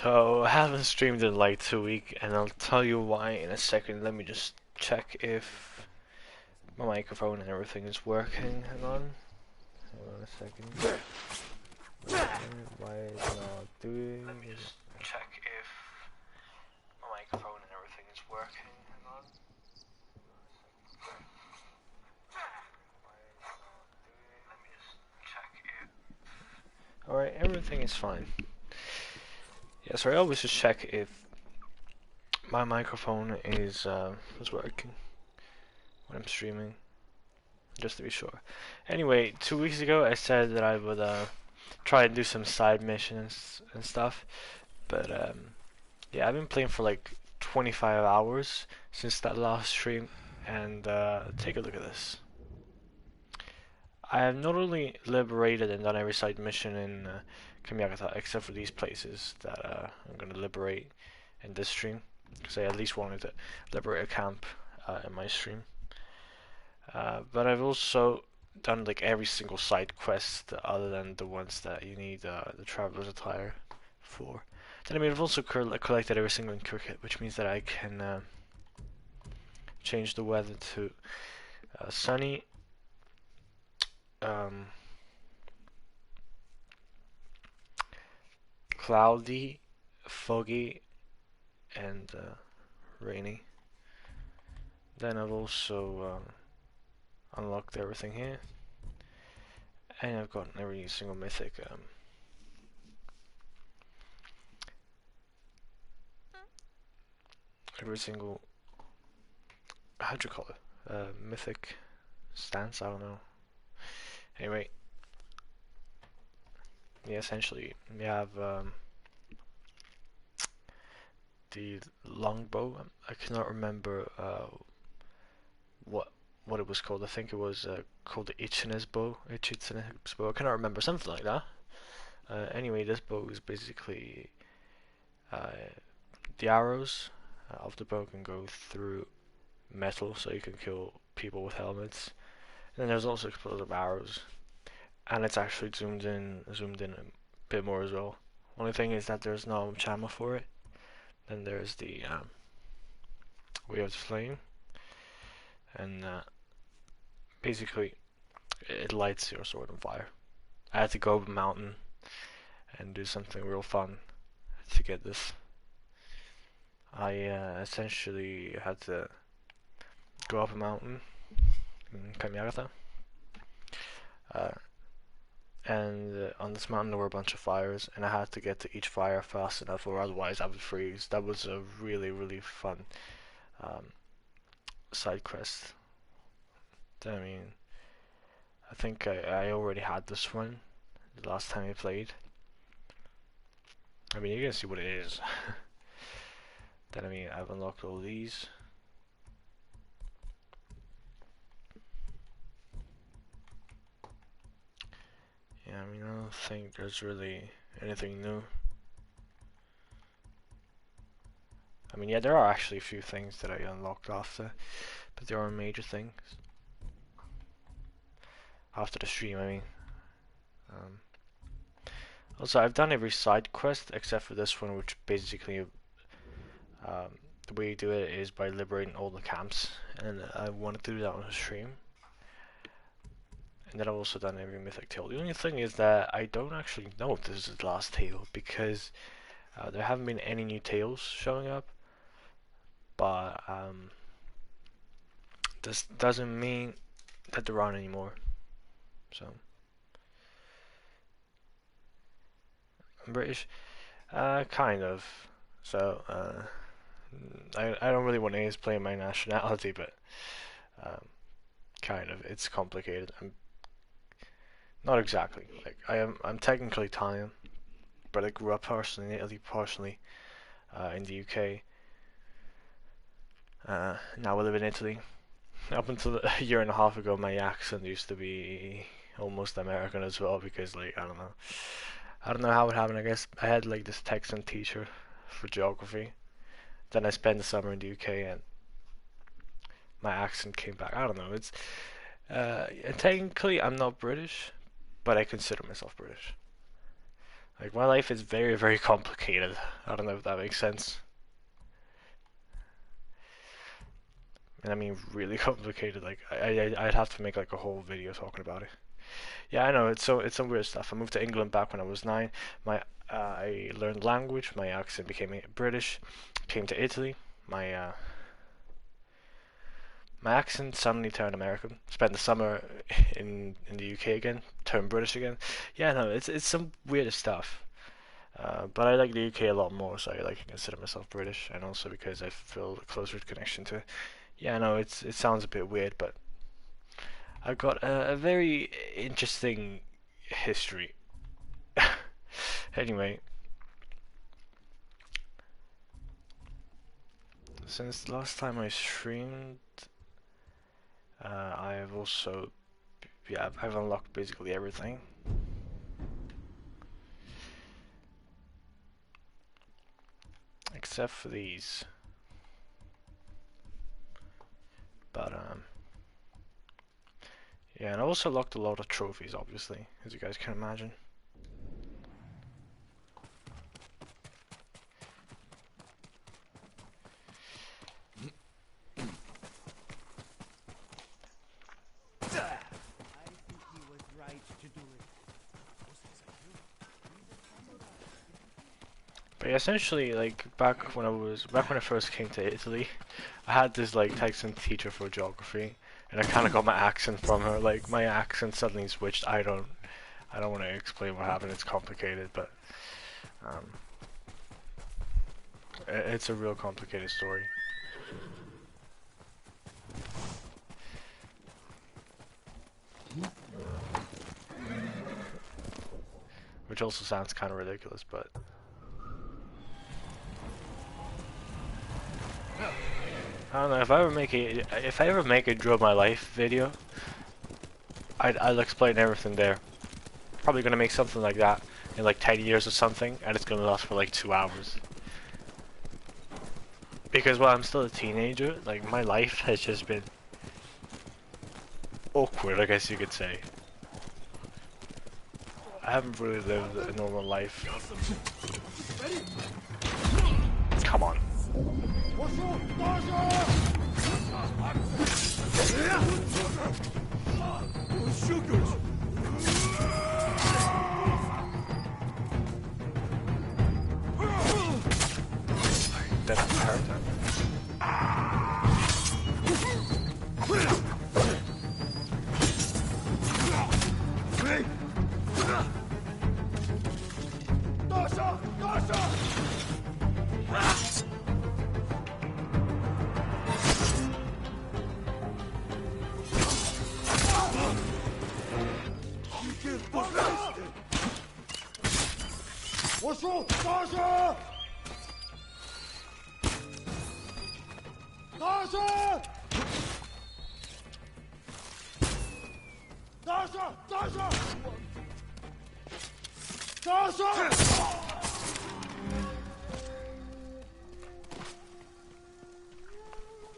So I haven't streamed in like 2 weeks, and I'll tell you why in a second. Let me just check if my microphone and everything is working. Hang on a second. Why is it not doing? Let me just check if my microphone and everything is working. Hang on. Let me just check if. Alright, everything is fine. Yeah, so I always just check if my microphone is working when I'm streaming, just to be sure. Anyway, 2 weeks ago I said that I would try and do some side missions and stuff, but yeah, I've been playing for like 25 hours since that last stream, and take a look at this. I have not only liberated and done every side mission in Kamiyagata, except for these places that I'm going to liberate in this stream, because I at least wanted to liberate a camp in my stream. But I've also done like every single side quest other than the ones that you need the traveler's attire for. Then I mean I've also collected every single cricket, which means that I can change the weather to sunny, um, cloudy, foggy, and rainy. Then I've also unlocked everything here, and I've gotten every single mythic. Every single, how'd you call it? Mythic stance? I don't know. Anyway, yeah, essentially we have the longbow. I cannot remember what what it was called. I think it was called the Ichines bow. Ichines bow. I cannot remember, something like that. Anyway, this bow is basically uh, the arrows of the bow can go through metal, so you can kill people with helmets. And then there's also explosive arrows, and it's actually zoomed in a bit more as well. Only thing is that there's no ammo for it. Then there's the Way of the Flame, and basically it lights your sword on fire. I had to go up a mountain and do something real fun to get this. I essentially had to go up a mountain in Kamiyagata, uh, and on this mountain there were a bunch of fires, and I had to get to each fire fast enough, or otherwise I would freeze. That was a really fun um, side quest. I mean, I think I already had this one the last time I played. I mean, you can see what it is. Then I mean, I've unlocked all these. Yeah, I mean, I don't think there's really anything new. I mean, yeah, there are actually a few things that I unlocked after, but there are major things. After the stream, I mean. Um, Also, I've done every side quest except for this one, which basically the way you do it is by liberating all the camps, and I wanted to do that on the stream. And then I've also done every mythic tale. The only thing is that I don't actually know if this is the last tale, because there haven't been any new tales showing up. But this doesn't mean that there aren't anymore. So I'm British, kind of. So I don't really want to explain my nationality, but um, kind of. It's complicated. Not exactly. Like I'm technically Italian, but I grew up partially in Italy, partially in the UK. Now I live in Italy. Up until a year and a half ago, my accent used to be almost American as well, because like I don't know how it happened. I guess I had like this Texan teacher for geography. Then I spent the summer in the UK, and my accent came back. I don't know. It's technically I'm not British, but I consider myself British. Like, my life is very, very complicated. I don't know if that makes sense. And I mean really complicated. Like, I'd have to make like a whole video talking about it. Yeah, I know, it's some weird stuff. I moved to England back when I was 9. I learned language, my accent became British. Came to Italy, my my accent suddenly turned American. Spent the summer in the UK again, turned British again. Yeah, no, it's some weird stuff. But I like the UK a lot more, so I like to consider myself British, and also because I feel a closer connection to it. Yeah, no, it sounds a bit weird, but I've got a very interesting history. Anyway, since the last time I streamed, I have also, yeah, I've unlocked basically everything. Except for these. But, yeah, and I also locked a lot of trophies, obviously, as you guys can imagine. But yeah, essentially, like back when I first came to Italy, I had this like Texan teacher for geography, and I kind of got my accent from her. Like my accent suddenly switched. I don't want to explain what happened. It's complicated, but um, it's a real complicated story. Which also sounds kind of ridiculous, but I don't know, if I ever make a draw my life video, I'll explain everything there. Probably gonna make something like that in like 10 years or something, and it's gonna last for like 2 hours. Because while I'm still a teenager, like my life has just been awkward, I guess you could say. I haven't really lived a normal life. Come on. That hurt.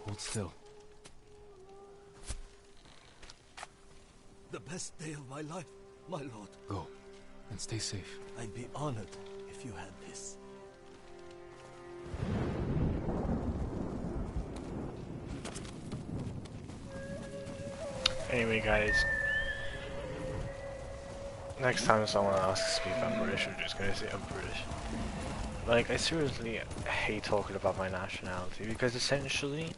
Hold still. The best day of my life, my lord. Go, and stay safe. I'd be honored if you had this. Anyway, guys, next time someone asks me if I'm British, I'm just gonna say I'm British. Like, I seriously hate talking about my nationality, because essentially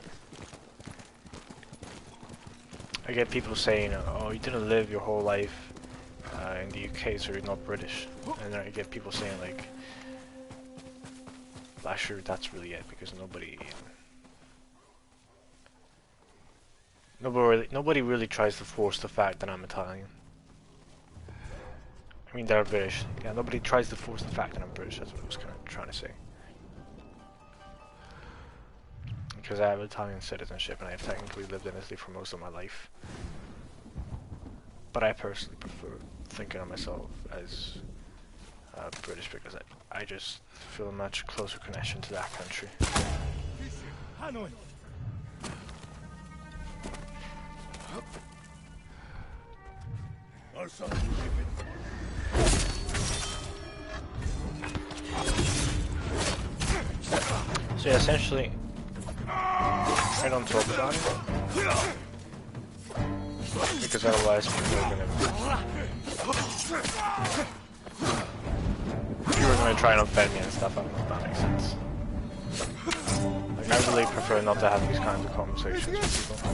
I get people saying, oh, you didn't live your whole life in the UK, so you're not British. And then I get people saying like, actually that's really it, because nobody really tries to force the fact that I'm Italian. I mean, they're British. Yeah, nobody tries to force the fact that I'm British. That's what I was kind of trying to say. Because I have Italian citizenship and I've technically lived in Italy for most of my life. But I personally prefer thinking of myself as British, because I just feel a much closer connection to that country. Hanoi. So yeah, essentially, I don't talk about it because otherwise people are gonna try and offend me and stuff. I don't know if that makes sense. Like, I really prefer not to have these kinds of conversations with people.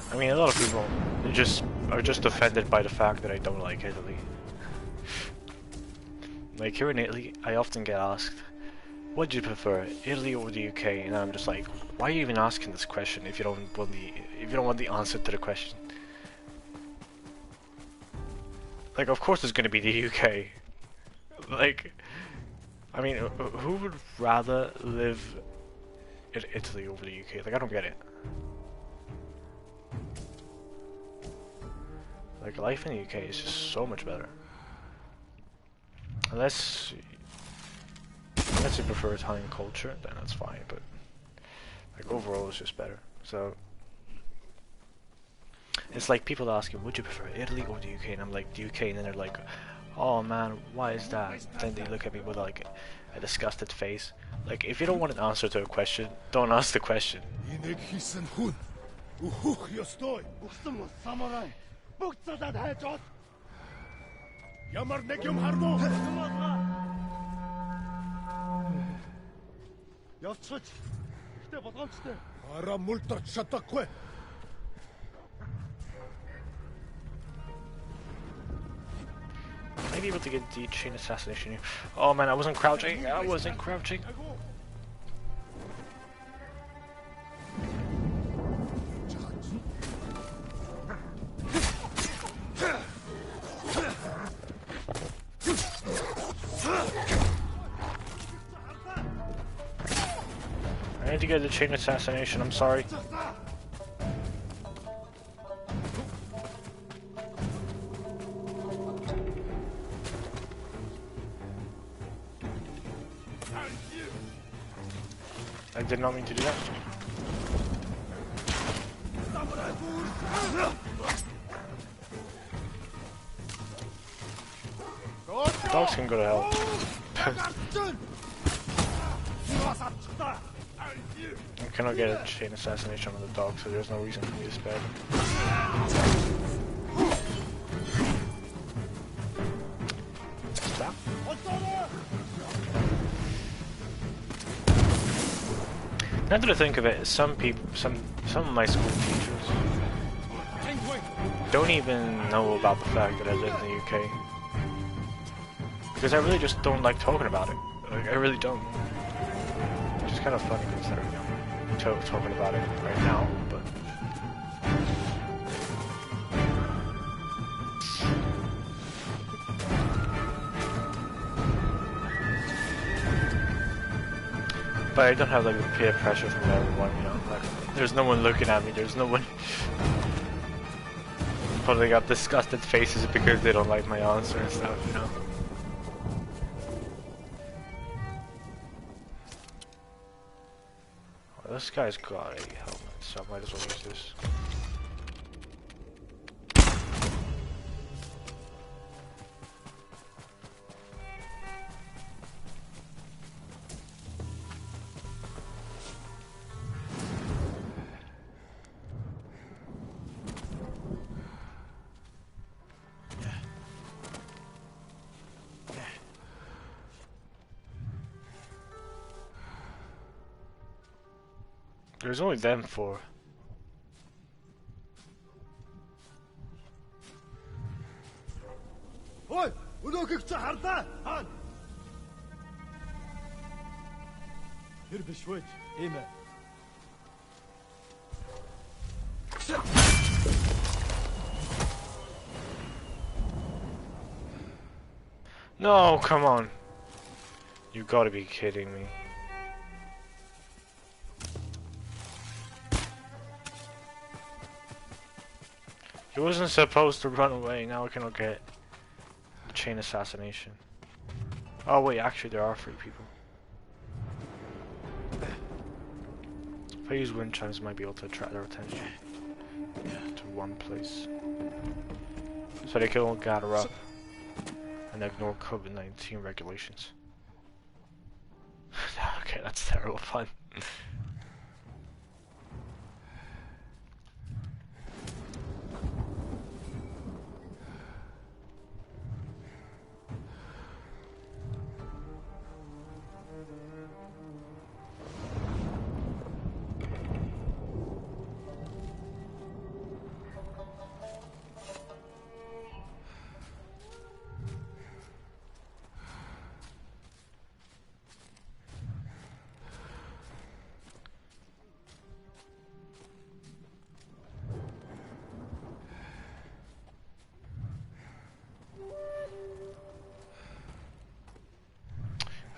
I mean, a lot of people are just offended by the fact that I don't like Italy. Like, here in Italy, I often get asked, what do you prefer, Italy or the UK? And I'm just like, why are you even asking this question if you don't want the answer to the question? Like, of course it's gonna be the UK. Like, I mean, who would rather live in Italy over the UK? Like, I don't get it. Like, life in the UK is just so much better. Unless you prefer Italian culture, then that's fine, but like overall it's just better. So it's like people asking, would you prefer Italy or the UK? And I'm like, the UK, and then they're like, oh man, why is that? Then they look at me with like a disgusted face. Like, if you don't want an answer to a question, don't ask the question. I might be able to get the chain assassination here. Oh man, I wasn't crouching. I wasn't crouching. I need to get the chain assassination, I'm sorry. I did not mean to do that. Dogs can go to hell. I cannot get a chain assassination on the dog, so there's no reason for me to spare them. Stop. Now that I think of it, some of my school teachers don't even know about the fact that I live in the UK. Because I really just don't like talking about it. Like, I really don't. Which is kind of funny considering I'm talking about it right now, but... But I don't have like the peer pressure from everyone, you know, like, there's no one looking at me, there's no one putting up disgusted faces because they don't like my answer and stuff, you know. Well, this guy's got a helmet, so I might as well use this. There's only them four. Ой, өнөөгч хардаа. Хаана? Тэр биш вэ? Тийм ээ. No, come on. You gotta be kidding me. He wasn't supposed to run away, now I cannot get the chain assassination. Oh wait, actually there are 3 people. If I use wind chimes, I might be able to attract their attention to one place. So they can all gather up and ignore COVID-19 regulations. Okay, that's terrible fun.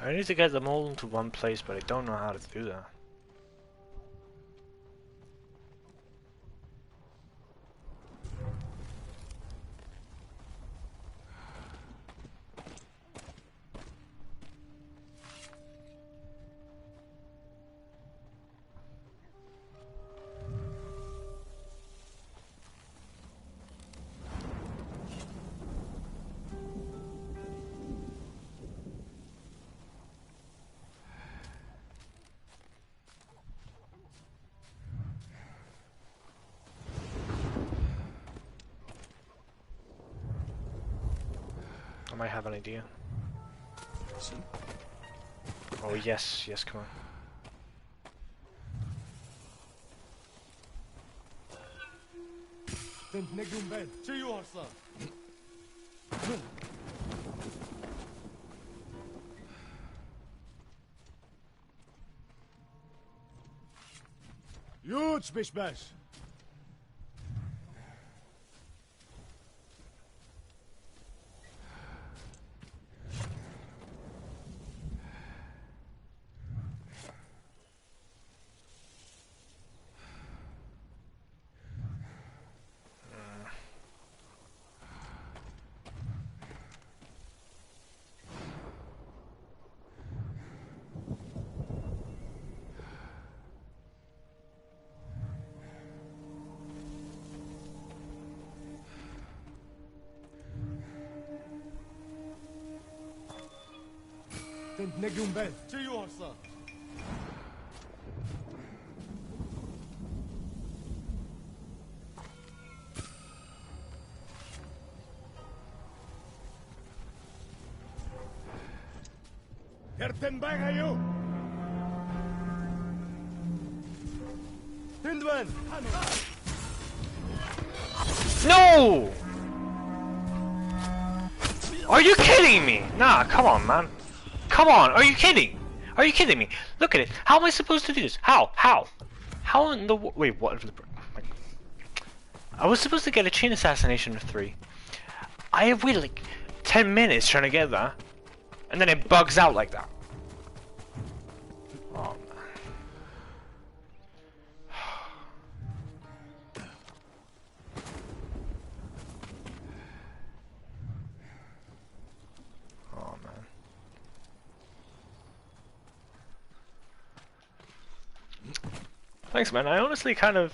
I need to get them all into one place, but I don't know how to do that. I might have an idea. Oh yes, yes, come on. Huge bish bash. No! Are you kidding me? Nah, come on, man. Come on, are you kidding? Are you kidding me? Look at it. How am I supposed to do this? How? How? How in the wait? What? I was supposed to get a chain assassination of 3. I have waited like 10 minutes trying to get that, and then it bugs out like that. Oh man. Oh man. Thanks, man. I honestly kind of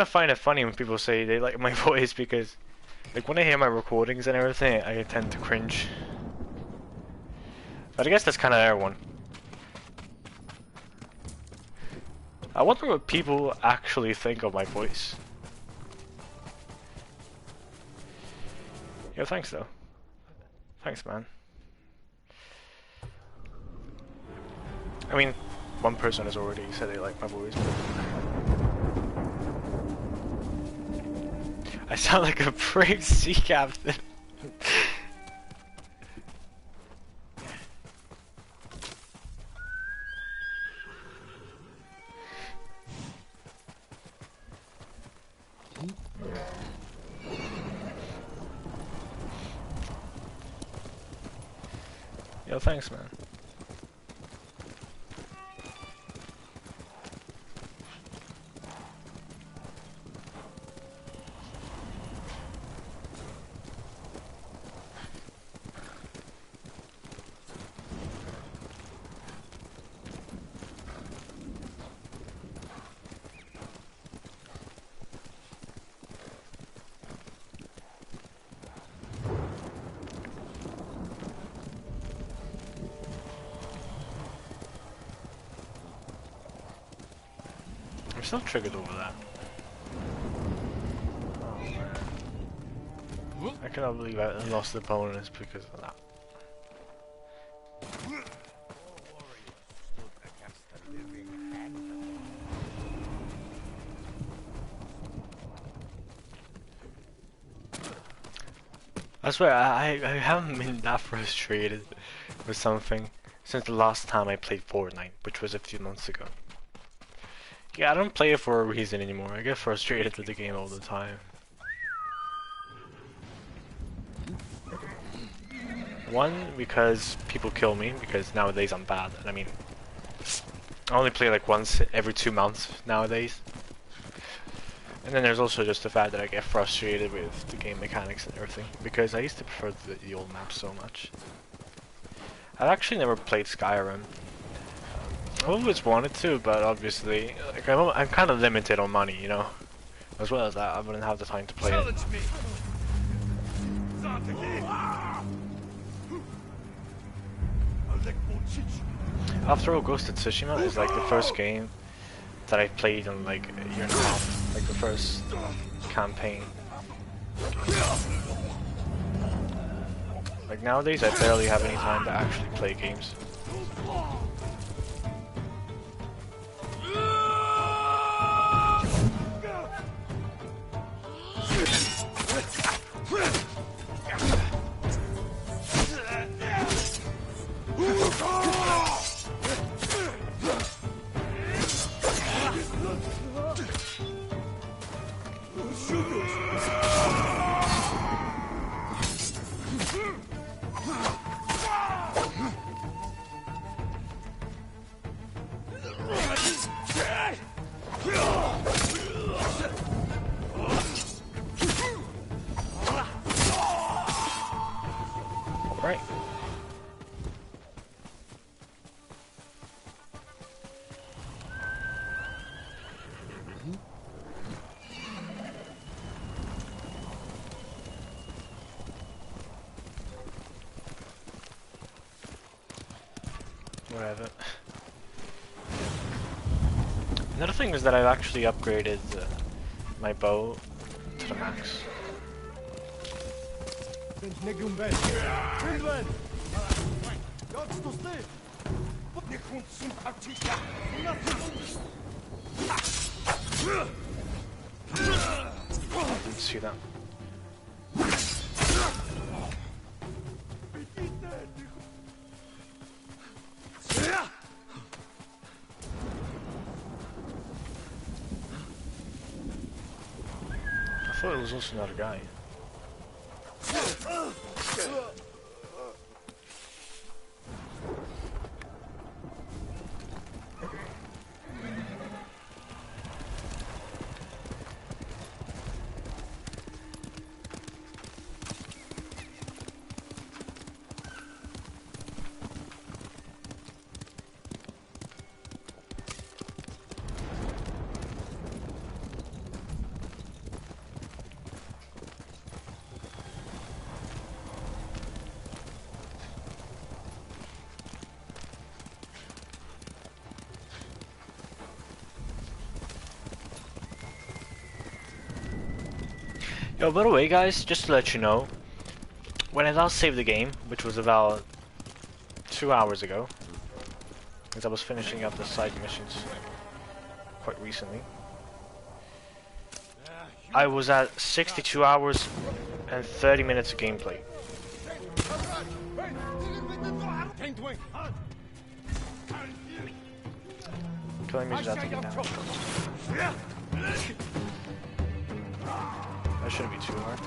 find it funny when people say they like my voice because, like, when I hear my recordings and everything, I tend to cringe. But I guess that's kind of everyone. I wonder what people actually think of my voice. Yo, thanks though. Thanks, man. I mean, one person has already said they like my voice. But I sound like a brave sea captain. Yo, thanks, man. still triggered over that. Oh man. I cannot believe I lost the bonus because of that. I swear, I haven't been that frustrated with something since the last time I played Fortnite, which was a few months ago. Yeah, I don't play it for a reason anymore. I get frustrated with the game all the time. One, because people kill me, because nowadays I'm bad. And I mean, I only play like once every 2 months nowadays. And then there's also just the fact that I get frustrated with the game mechanics and everything, because I used to prefer the old maps so much. I've actually never played Skyrim. I always wanted to, but obviously, like, I'm kind of limited on money, you know. As well as that, I wouldn't have the time to play it. After all, Ghost of Tsushima is like the first game that I played in like a year and a half, like the first campaign. Like nowadays, I barely have any time to actually play games. Right. Whatever. Another thing is that I've actually upgraded my bow to the max. Didn't see that. I thought it was also another guy. Yo, by the way guys, just to let you know, when I last saved the game, which was about 2 hours ago, because I was finishing up the side missions quite recently, I was at 62 hours and 30 minutes of gameplay. Killing me is not taking damage. That shouldn't be too hard.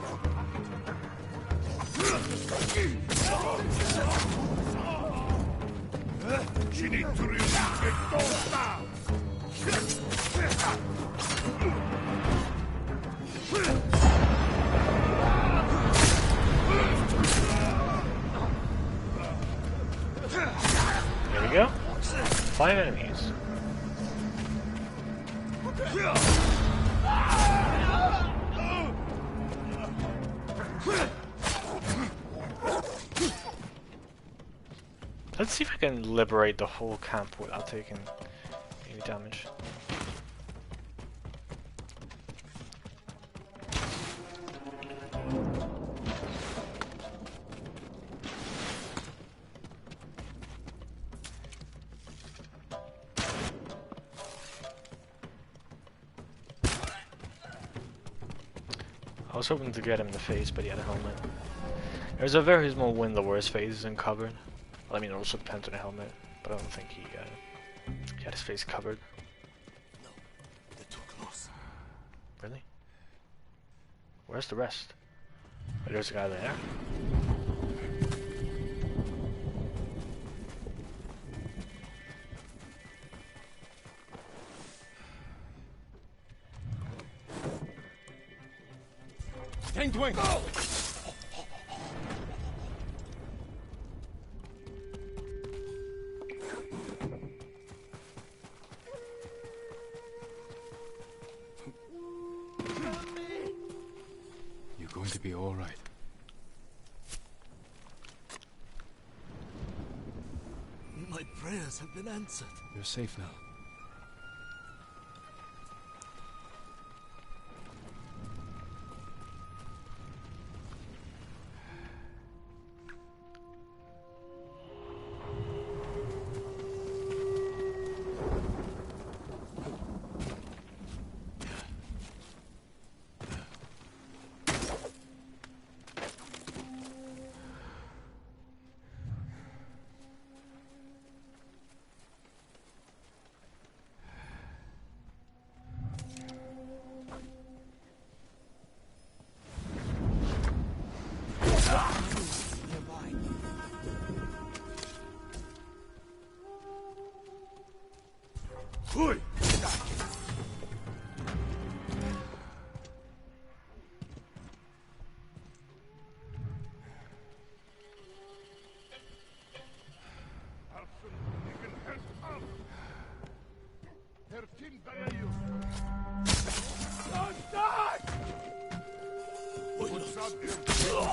There we go. 5 enemies. Let's see if I can liberate the whole camp without taking any damage. I was hoping to get him in the face, but he had a helmet. There's a very small window where his face isn't covered. Well, I mean, it also depends on the helmet, but I don't think he had his face covered. No, they're too close. Really? Where's the rest? Oh, there's a guy there. Wing! You're going to be all right. My prayers have been answered. You're safe now.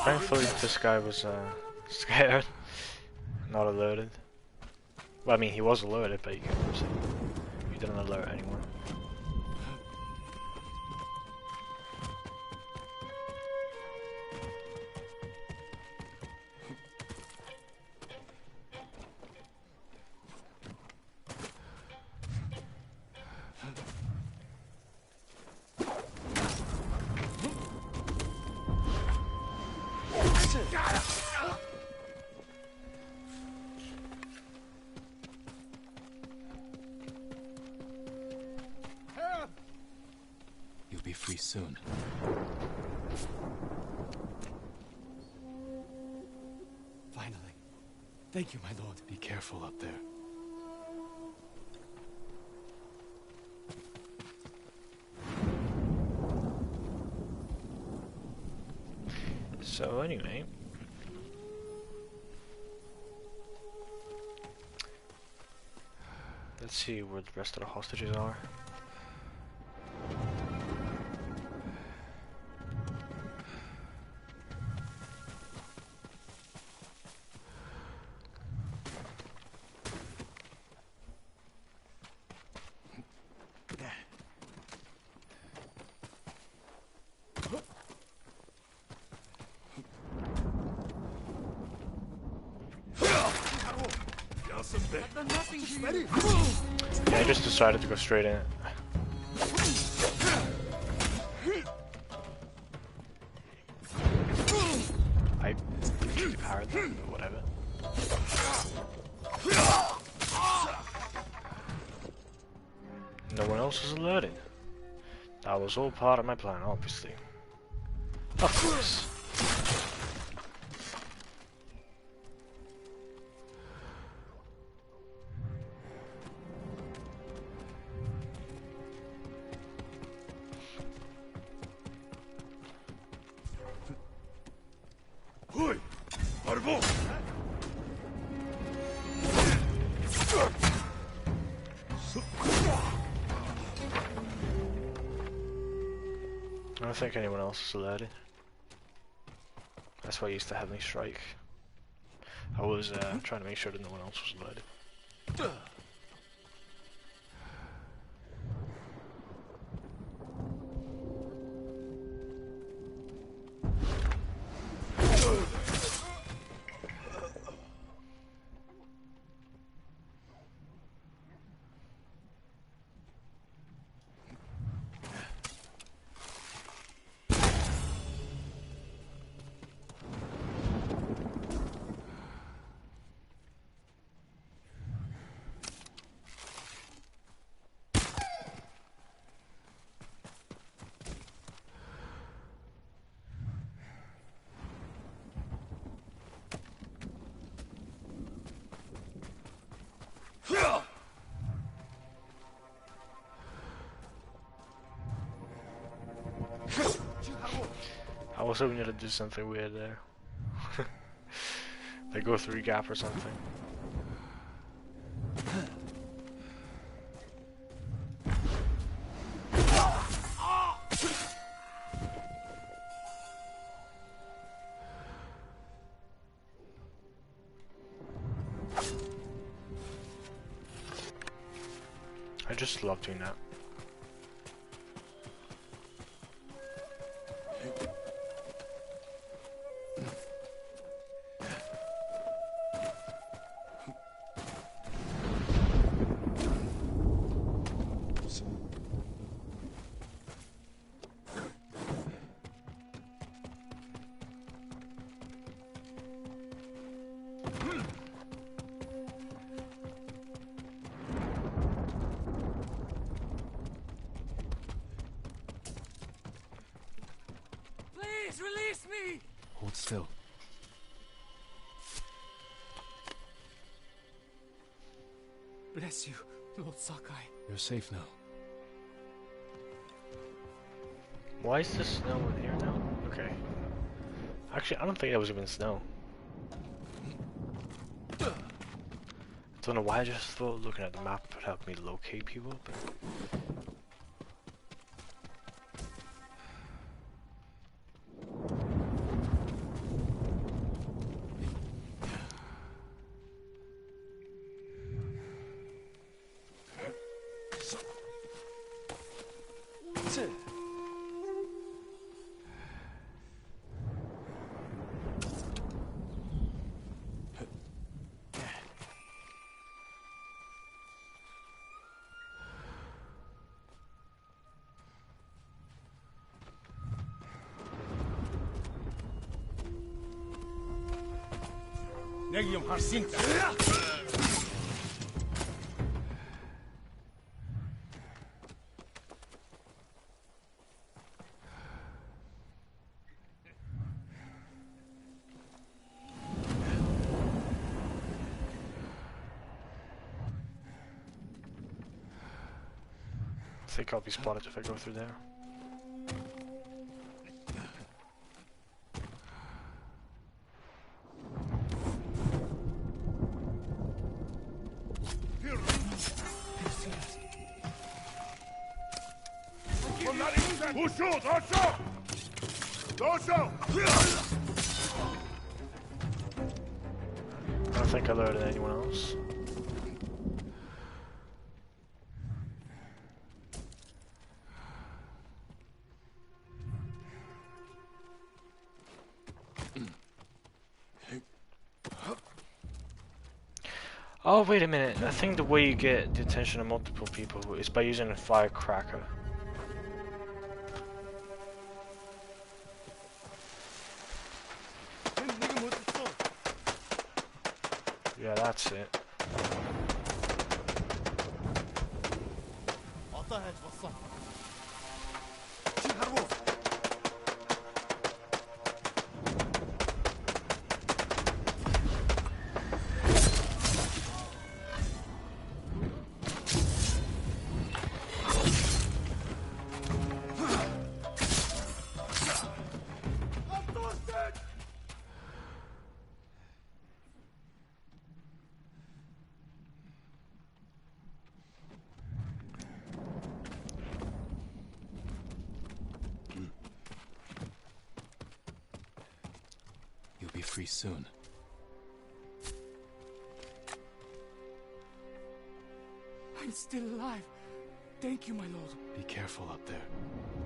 Thankfully, this guy was scared, not alerted. Well, I mean, he was alerted, but he didn't alert anyone. You'll be free soon. Finally. Thank you, my lord. Be careful up there. So anyway, let's see where the rest of the hostages are. Yeah, I just decided to go straight in. I literally powered them, but whatever. No one else was alerted. That was all part of my plan, obviously. Of course. I don't think anyone else is alerted. That's why I used to heavily strike. I was trying to make sure that no one else was alerted. was hoping to do something weird there. Like go through a gap or something. I just love doing that. Release me! Hold still. Bless you, Lord Sakai. You're safe now. Why is the snow in here now? Okay. Actually, I don't think that was even snow. I don't know why I just thought looking at the map would help me locate people, but... I think I'll be spotted if I go through there. I don't think I alerted anyone else. Oh, wait a minute. I think the way you get the attention of multiple people is by using a firecracker. Yeah, that's it. You'll be free soon. I'm still alive. Thank you, my lord. Be careful up there.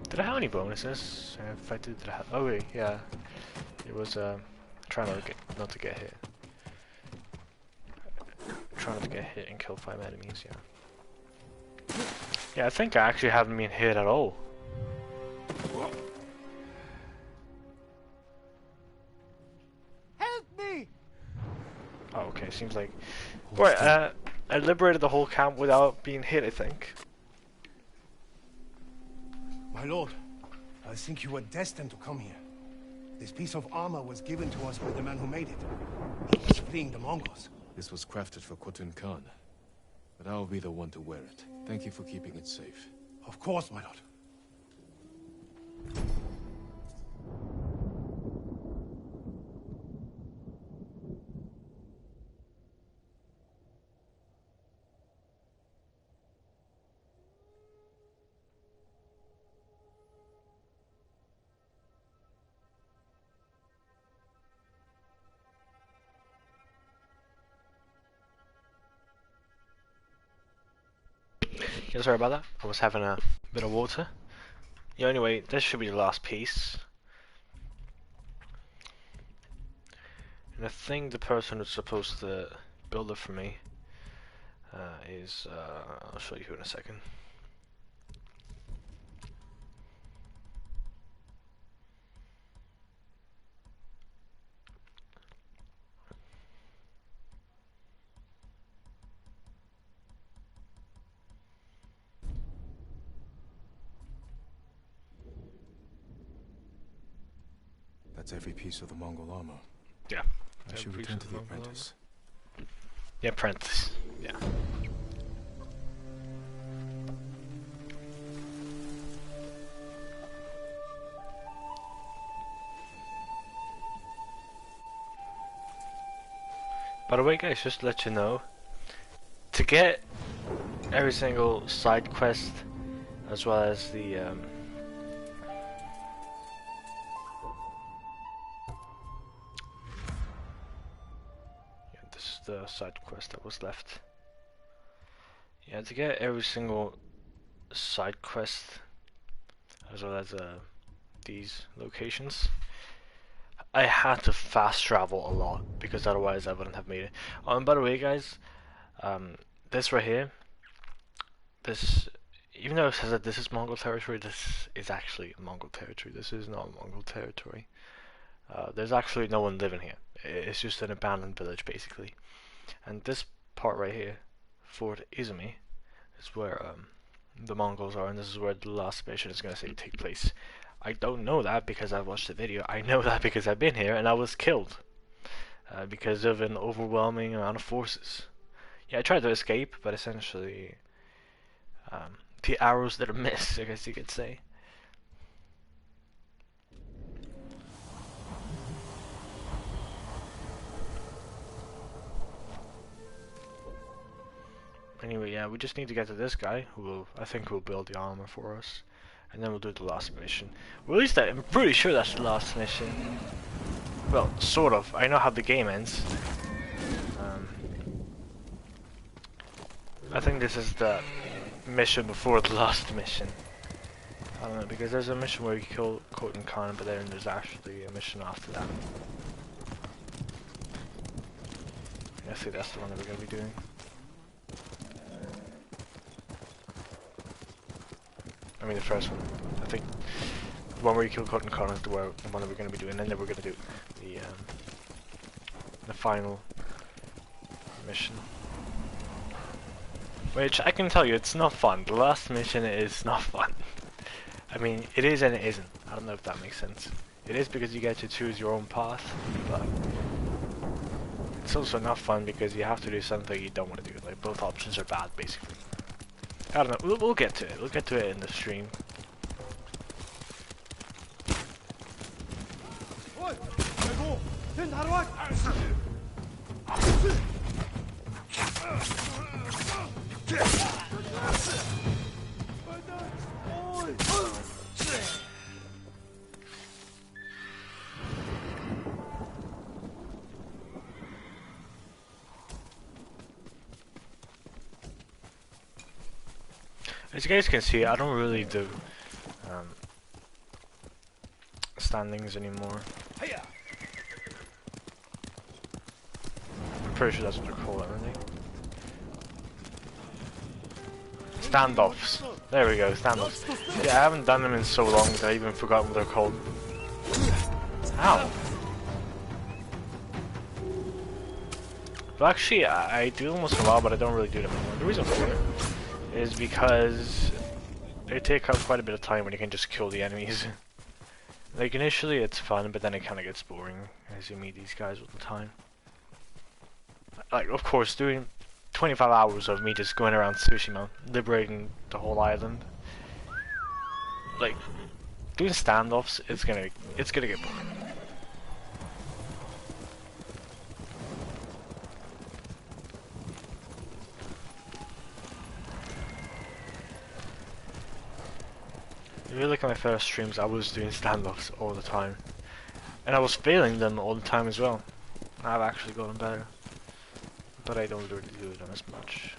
Did I have any bonuses? If I did I have... Oh wait, yeah. It was trying not to get hit. Trying not to get hit and kill 5 enemies, yeah. Yeah, I think I actually haven't been hit at all. Help me! Oh, okay, seems like... Right, I liberated the whole camp without being hit, I think. My lord, I think you were destined to come here. This piece of armor was given to us by the man who made it. He was fleeing the Mongols. This was crafted for Khotun Khan, but I'll be the one to wear it. Thank you for keeping it safe. Of course, my lord. Yeah, sorry about that. I was having a bit of water. Yeah, anyway, this should be the last piece. And I think the person who's supposed to build it for me is... I'll show you in a second. That's every piece of the Mongol armor. Yeah. I should return to the apprentice. The apprentice, yeah. By the way, guys, just to let you know, to get every single side quest, as well as the this is the side quest that was left. Yeah, to get every single side quest, as well as these locations, I had to fast travel a lot because otherwise I wouldn't have made it. Oh, and by the way, guys, this right here, this, even though it says that this is Mongol territory, this is actually Mongol territory. This is not Mongol territory. There's actually no one living here. It's just an abandoned village, basically. And this part right here, Fort Izumi, is where the Mongols are, and this is where the last mission is going to take place. I don't know that because I watched the video. I know that because I've been here and I was killed because of an overwhelming amount of forces. Yeah, I tried to escape, but essentially the arrows that are missed, I guess you could say. Anyway, yeah, we just need to get to this guy who will, I think, will build the armor for us. And then we'll do the last mission. Well, at least I'm pretty sure that's the last mission. Well, sort of. I know how the game ends. I think this is the mission before the last mission. I don't know, because there's a mission where you kill Khotun Khan, but then there's actually a mission after that. I think that's the one that we're going to be doing. I mean the first one. I think the one where you kill Khotun Khan is the one that we're going to be doing, and then we're going to do the final mission. Which I can tell you, it's not fun. The last mission is not fun. I mean, it is and it isn't. I don't know if that makes sense. It is because you get to choose your own path, but it's also not fun because you have to do something you don't want to do. Like, both options are bad, basically. I don't know, we'll get to it. We'll get to it in the stream. As you guys can see, I don't really do standings anymore. I'm pretty sure that's what they're called, aren't they? Standoffs. There we go, standoffs. Yeah, I haven't done them in so long that I even forgot what they're called. Ow! Well, actually, I do them once in a while, but I don't really do them anymore. The reason for it is because they take up quite a bit of time when you can just kill the enemies. Like, initially it's fun, but then it kind of gets boring as you meet these guys all the time. Like, of course, doing 25 hours of me just going around Tsushima, liberating the whole island. Like, doing standoffs, it's gonna get boring. If you look at my first streams, I was doing standoffs all the time. And I was failing them all the time as well. I've actually gotten better. But I don't really do them as much.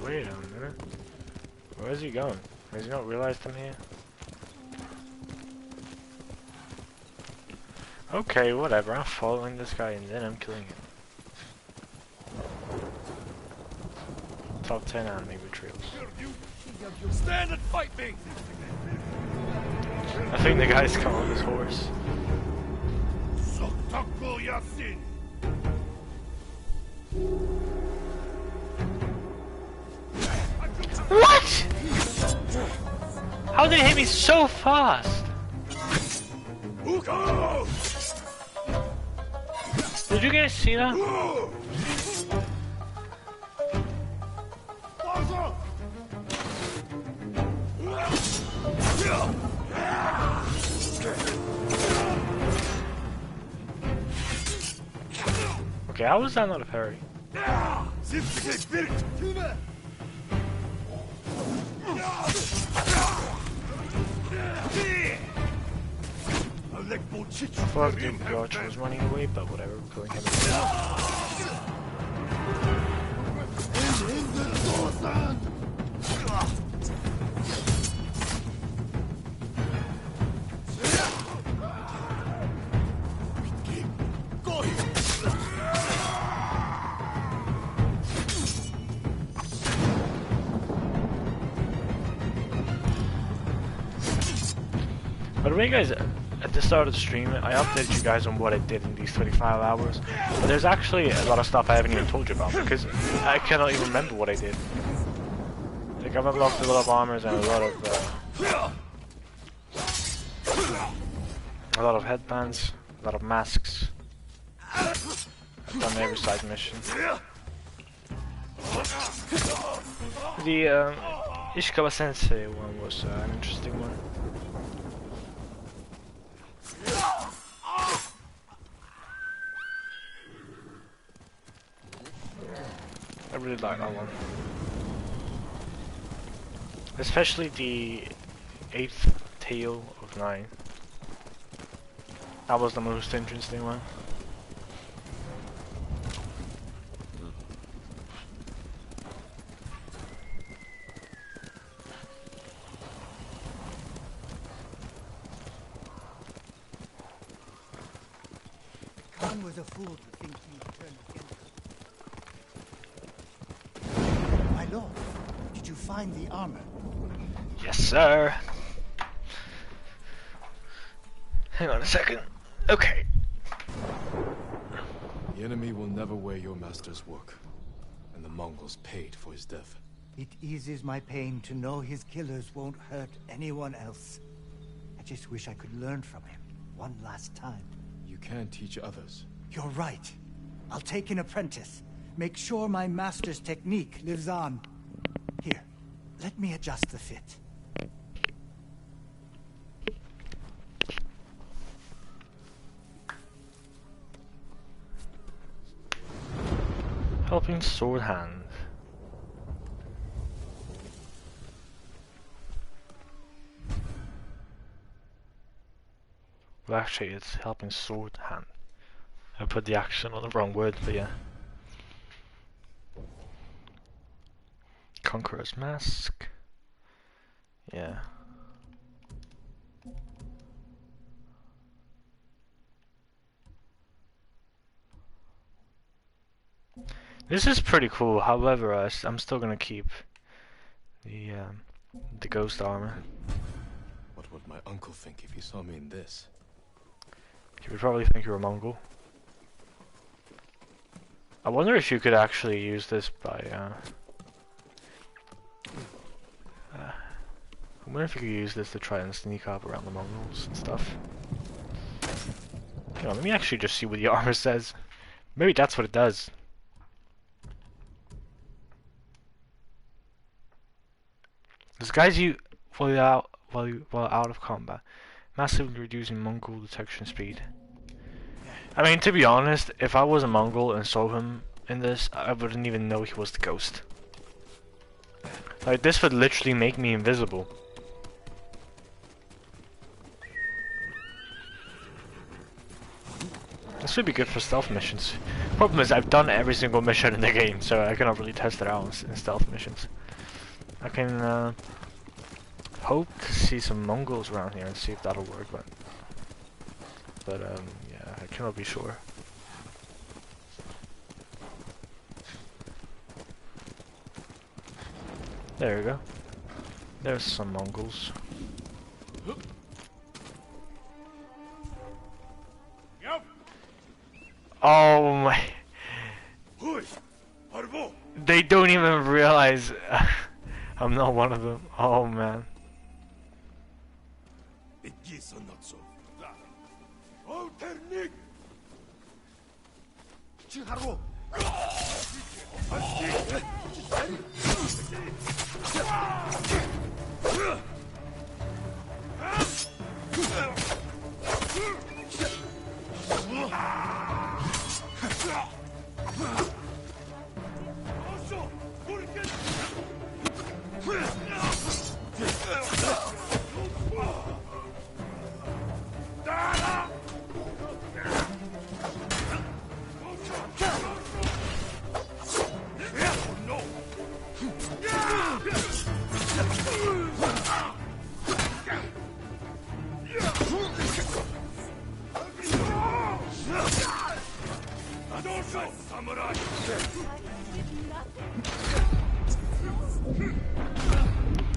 Wait a minute. Where is he going? Has he not realized I'm here? Okay, whatever. I'm following this guy and then I'm killing him. Top 10 enemy betrayals. Stand and fight me! I think the guy's come on his horse. What? How did it hit me so fast? Did you guys see that? Okay, how was that not a parry? I thought the Archer was running away, but whatever, we're killing him. By the way, guys, at the start of the stream, I updated you guys on what I did in these 25 hours, but there's actually a lot of stuff I haven't even told you about, because I cannot even remember what I did. Like, I've unlocked a lot of armors and a lot of headbands, a lot of masks. I've done every side mission. The Ishikawa Sensei one was an interesting one. I really like that one. Especially the 8th tale of 9. That was the most interesting one. Khan was a fool to think he'd turn against us. My lord, did you find the armor? Yes, sir. Hang on a second. Okay. The enemy will never wear your master's work, and the Mongols paid for his death. It eases my pain to know his killers won't hurt anyone else. I just wish I could learn from him one last time. You can teach others. You're right. I'll take an apprentice. Make sure my master's technique lives on. Here, let me adjust the fit. Helping sword hand. Well, actually, it's helping sword hand. I put the action on the wrong word, but yeah. Conqueror's Mask. Yeah. This is pretty cool. However, I'm still gonna keep the ghost armor. What would my uncle think if he saw me in this? He would probably think you're a Mongol. I wonder if you could actually use this by I wonder if you could use this to try and sneak up around the Mongols and stuff. Hang on, let me actually just see what the armor says. Maybe that's what it does. Disguise you while out of combat, massively reducing Mongol detection speed. I mean, to be honest, if I was a Mongol and saw him in this, I wouldn't even know he was the ghost. Like, this would literally make me invisible. This would be good for stealth missions. Problem is, I've done every single mission in the game, so I cannot really test it out in stealth missions. I can hope to see some Mongols around here and see if that'll work, but yeah, I cannot be sure. There we go. There's some Mongols. Oh my... They don't even realize I'm not one of them. Oh man.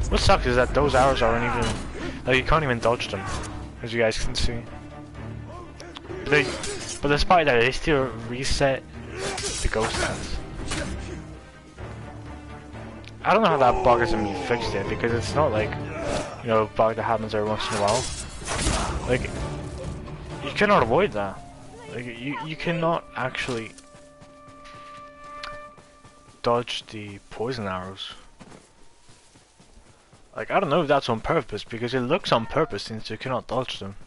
What sucks is that those arrows aren't even, like, you can't even dodge them, as you guys can see. But despite that, they still reset the ghost stats. I don't know how that bug hasn't been fixed yet, because it's not like, you know, a bug that happens every once in a while. Like, you cannot avoid that. Like, you cannot actually dodge the poison arrows. Like, I don't know if that's on purpose, because it looks on purpose since you cannot dodge them.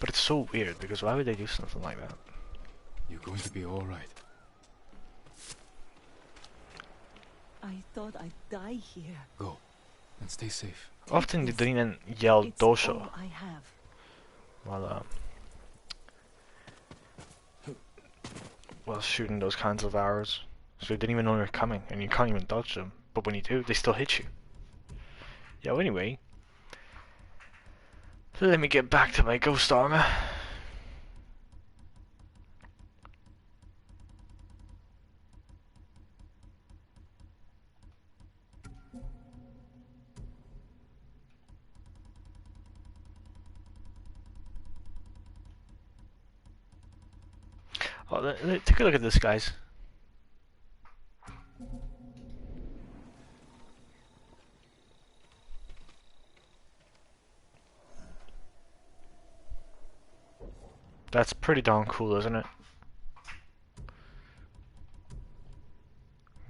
But it's so weird, because why would they do something like that? You're going to be alright. I thought I'd die here. Go, and stay safe. Often they don't even yell It's dosho all I have. while shooting those kinds of arrows. So they didn't even know you're coming, and you can't even dodge them. But when you do, they still hit you. Yo, anyway, let me get back to my ghost armor. Oh, take a look at this, guys. That's pretty darn cool, isn't it?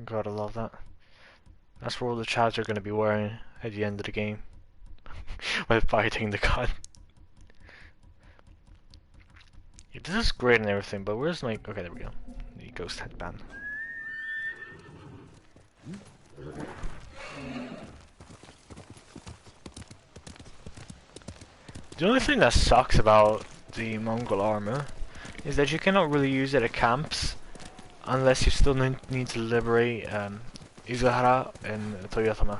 Gotta love that. That's what all the chads are gonna be wearing at the end of the game. While fighting the god. Yeah, this is great and everything, but where's my... Okay, there we go. The ghost headband. The only thing that sucks about the Mongol armor is that you cannot really use it at camps unless you still need to liberate Izuhara and Toyotama.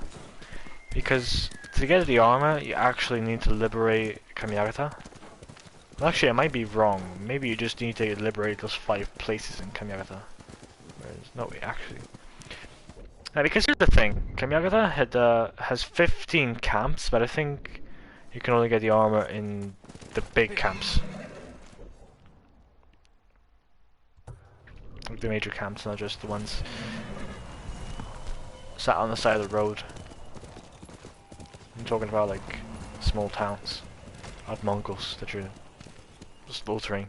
Because to get the armor, you actually need to liberate Kamiyagata. Well, actually, I might be wrong. Maybe you just need to liberate those 5 places in Kamiyagata. No way, actually. Now, because here's the thing, Kamiyagata has 15 camps, but I think you can only get the armor in the big camps. Like the major camps, not just the ones sat on the side of the road. I'm talking about like small towns of Mongols that you're slaughtering.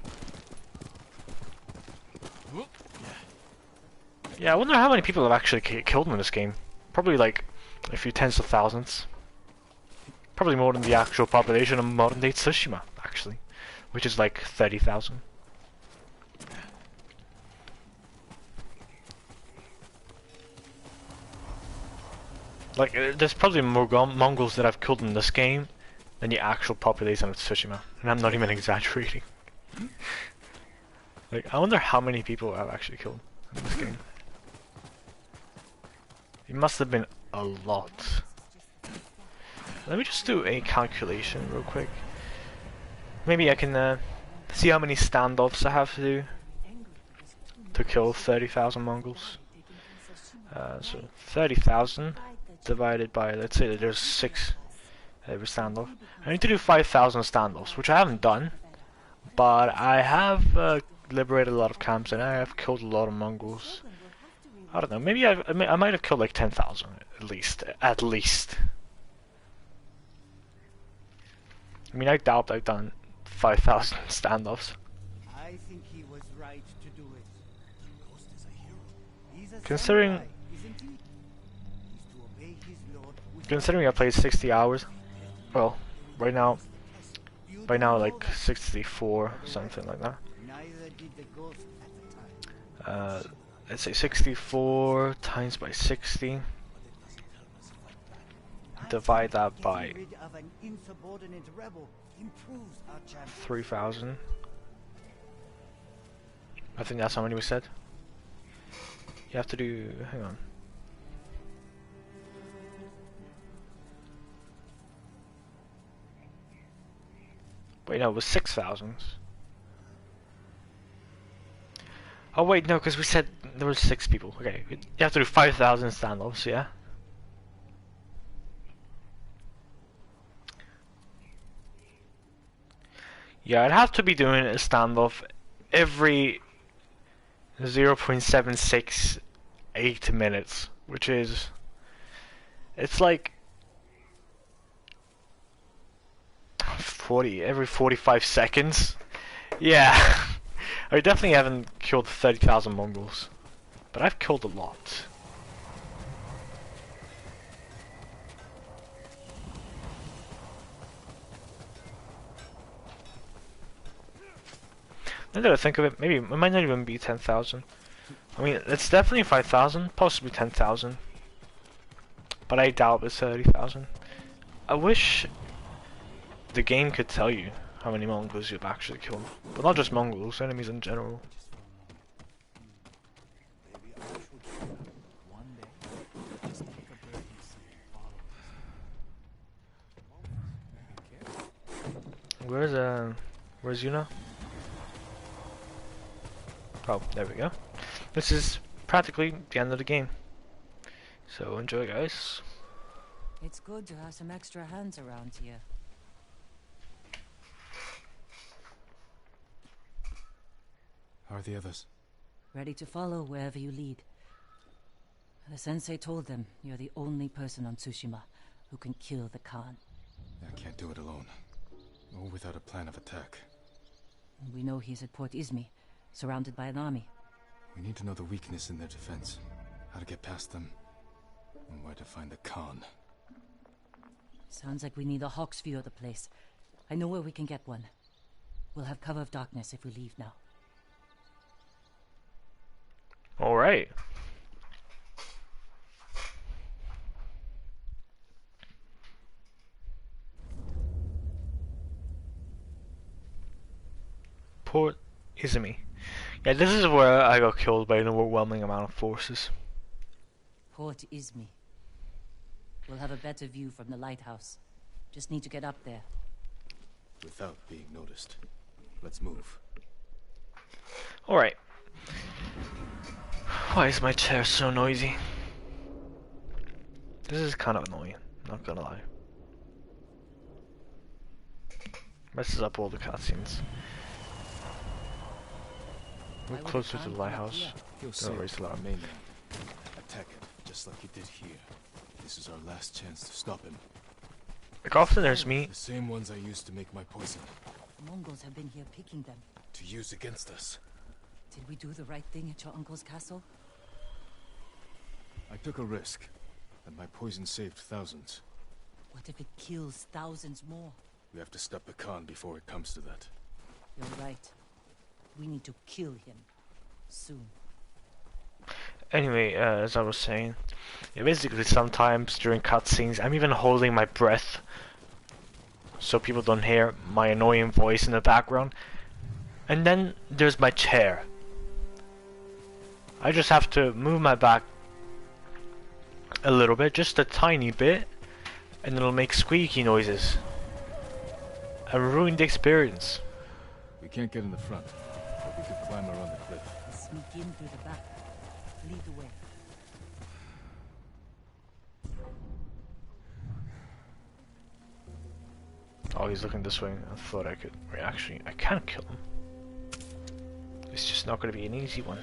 Yeah, I wonder how many people have actually killed in this game. Probably like a few tens of thousands. Probably more than the actual population of modern day Tsushima, actually, which is like 30,000. Like, there's probably more Mongols that I've killed in this game than the actual population of Tsushima, and I'm not even exaggerating. Like, I wonder how many people I've actually killed in this game. It must have been a lot. Let me just do a calculation real quick. Maybe I can see how many standoffs I have to do to kill 30,000 Mongols. So 30,000 divided by, let's say that there's 6 every standoff. I need to do 5,000 standoffs, which I haven't done, but I have liberated a lot of camps and I have killed a lot of Mongols. I don't know, maybe I might have killed like 10,000 at least. At least. I mean, I doubt I've done 5,000 standoffs. I think he was right to do it. Ghost is a hero. He's a Considering- samurai, isn't he? He's to obey his lord without Considering I played 60 hours, well, right now like 64, something like that. Neither did the ghost at the time. Let's say 64 times by 60. Divide that by Getting rid of an insubordinate rebel improves our chances. 3,000. I think that's how many we said. You have to do, hang on. Wait, no, it was 6,000. Oh wait, no, because we said there were 6 people. Okay, you have to do 5,000 standoffs, yeah? Yeah, I'd have to be doing a standoff every 0.768 minutes, which is... It's like... every 45 seconds. Yeah. I definitely haven't killed 30,000 Mongols, but I've killed a lot. Now that I think of it, maybe it might not even be 10,000. I mean, it's definitely 5,000, possibly 10,000, but I doubt it's 30,000. I wish the game could tell you how many Mongols you've actually killed, but not just Mongols, enemies in general. Where's Yuna? Oh, there we go. This is practically the end of the game. So enjoy, guys. It's good to have some extra hands around here. How are the others? Ready to follow wherever you lead. The sensei told them you're the only person on Tsushima who can kill the Khan. I can't do it alone. Or without a plan of attack. We know he's at Port Izmi, surrounded by an army. We need to know the weakness in their defense, how to get past them, and where to find the Khan. Sounds like we need a hawk's view of the place. I know where we can get one. We'll have cover of darkness if we leave now. Alright. Port Izumi. Yeah, this is where I got killed by an overwhelming amount of forces. Port Izmi. We'll have a better view from the lighthouse. Just need to get up there. Without being noticed. Let's move. Alright. Why is my chair so noisy? This is kind of annoying, not gonna lie. Messes up all the cutscenes. We're Why would closer the to the Khan come up lighthouse. here? He'll Don't save raise the alarm. mainland. Attack it, just like he did here. This is our last chance to stop him. Like often there's me. The same ones I used to make my poison. The Mongols have been here picking them. To use against us. Did we do the right thing at your uncle's castle? I took a risk, and my poison saved thousands. What if it kills thousands more? We have to stop the Khan before it comes to that. You're right. We need to kill him. Soon. Anyway, as I was saying, yeah, basically sometimes during cutscenes I'm even holding my breath so people don't hear my annoying voice in the background. And then there's my chair. I just have to move my back a little bit, just a tiny bit, and it'll make squeaky noises and ruin the experience. We can't get in the front, but we could climb around the cliff. Sneak in through the back. Lead the way. Oh, he's looking this way. I thought I could. Actually, I can kill him. It's just not going to be an easy one.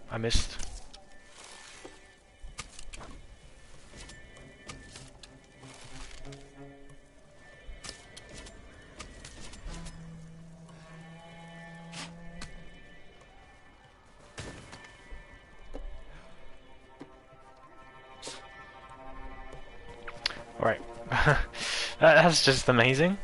I missed. Alright. That's just amazing.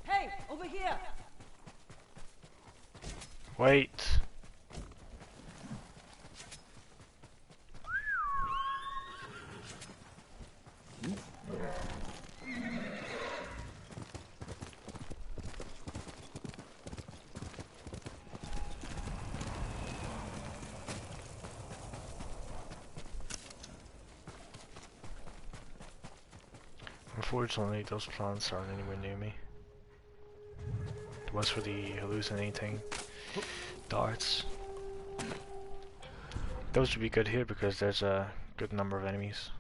Hey, over here! Wait. Unfortunately, those plants aren't anywhere near me. The ones for the hallucinating darts. Those would be good here because there's a good number of enemies.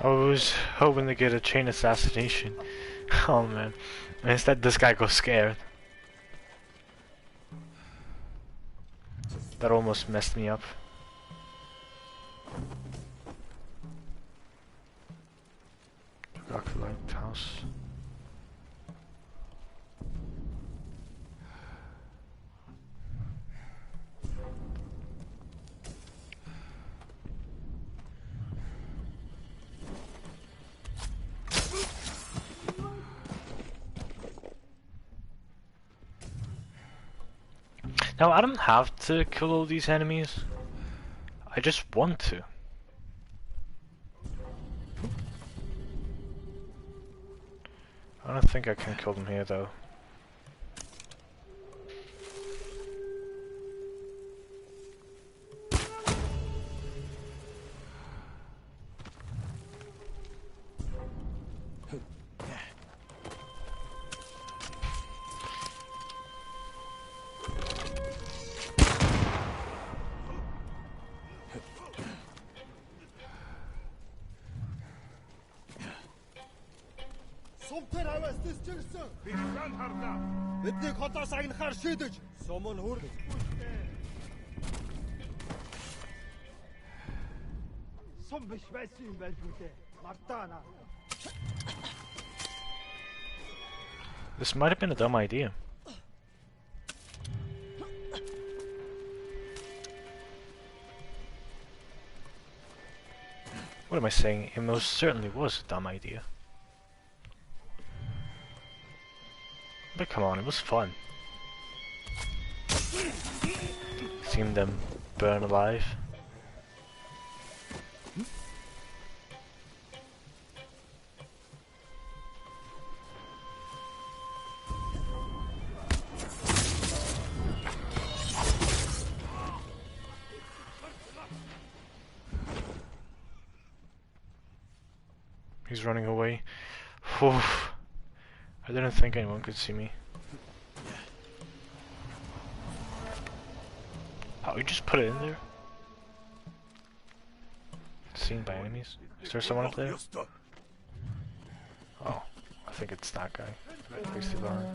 I was hoping to get a chain assassination. Oh man. Instead this guy got scared. That almost messed me up. Rock lighthouse. Now, I don't have to kill all these enemies. I just want to. I don't think I can kill them here, though. Сумтар аваас төсчөрсөн. Би шан харлаа. Бидний хотоос агнахаар шийдэж. Сум нь хүр. Сум биш байсан юм байж үү дээ. Мартаа наа. This might have been a dumb idea. What am I saying? It most certainly was a dumb idea. But come on, it was fun. Seeing them burn alive. He's running away. Whew. I didn't think anyone could see me. Oh, you just put it in there? Seen by enemies? Is there someone up there? Oh, I think it's that guy. Please leave behind.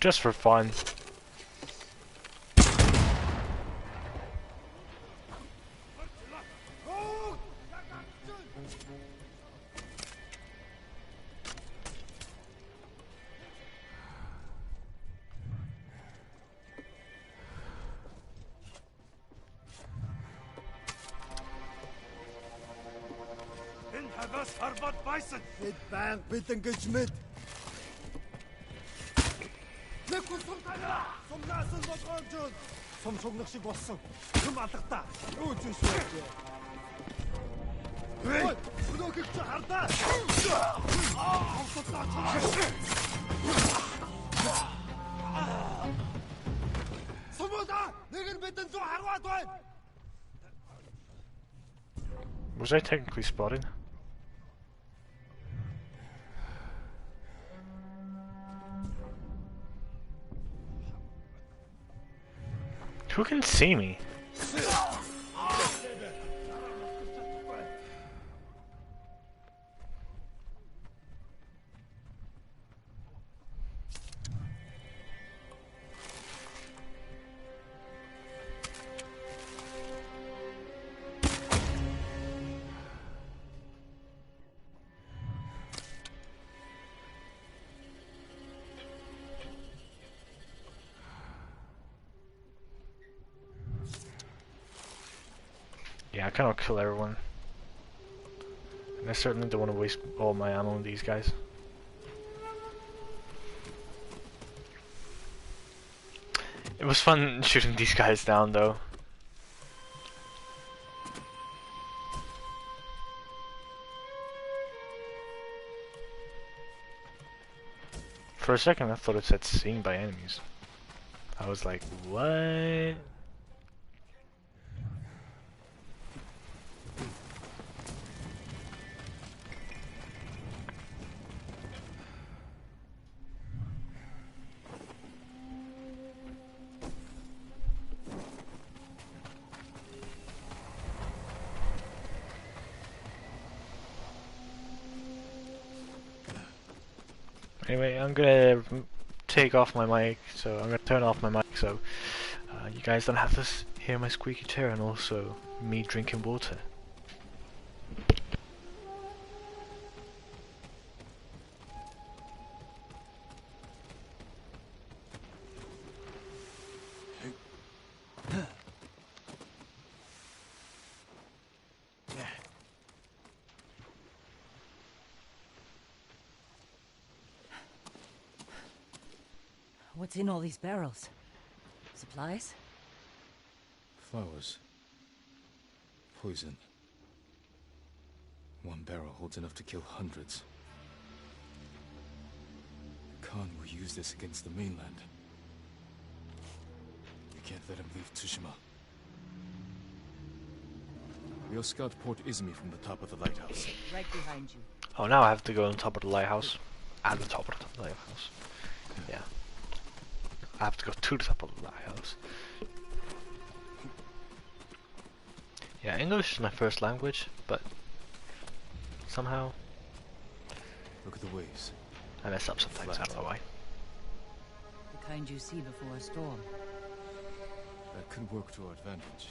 Just for fun. Dit bang bitin geçmedi. Ne kusum kana? Somnasın bakıncın. Somsognak шиг болсон. Юм алгата. Юу зүйс вэ? Ой, өнөөгч хардаа. Сумуда, нэг нь бидэн зүү харваад байна. Was I technically spotted? Who can see me? Yeah, I cannot kill everyone. And I certainly don't want to waste all my ammo on these guys. It was fun shooting these guys down though. For a second I thought it said seen by enemies. I was like, what? Anyway, I'm gonna take off my mic, so I'm gonna turn off my mic so you guys don't have to hear my squeaky chair and also me drinking water. What's in all these barrels? Supplies? Flowers. Poison. One barrel holds enough to kill hundreds. Khan will use this against the mainland. We can't let him leave Tsushima. We'll scout Port Izumi from the top of the lighthouse. Right behind you. Oh, now I have to go on top of the lighthouse. At the top of the lighthouse. Yeah. I have to go to the top of the lighthouse. Yeah, English is my first language, but somehow. Look at the waves. I mess up sometimes, I don't know why. The kind you see before a storm. That could work to our advantage.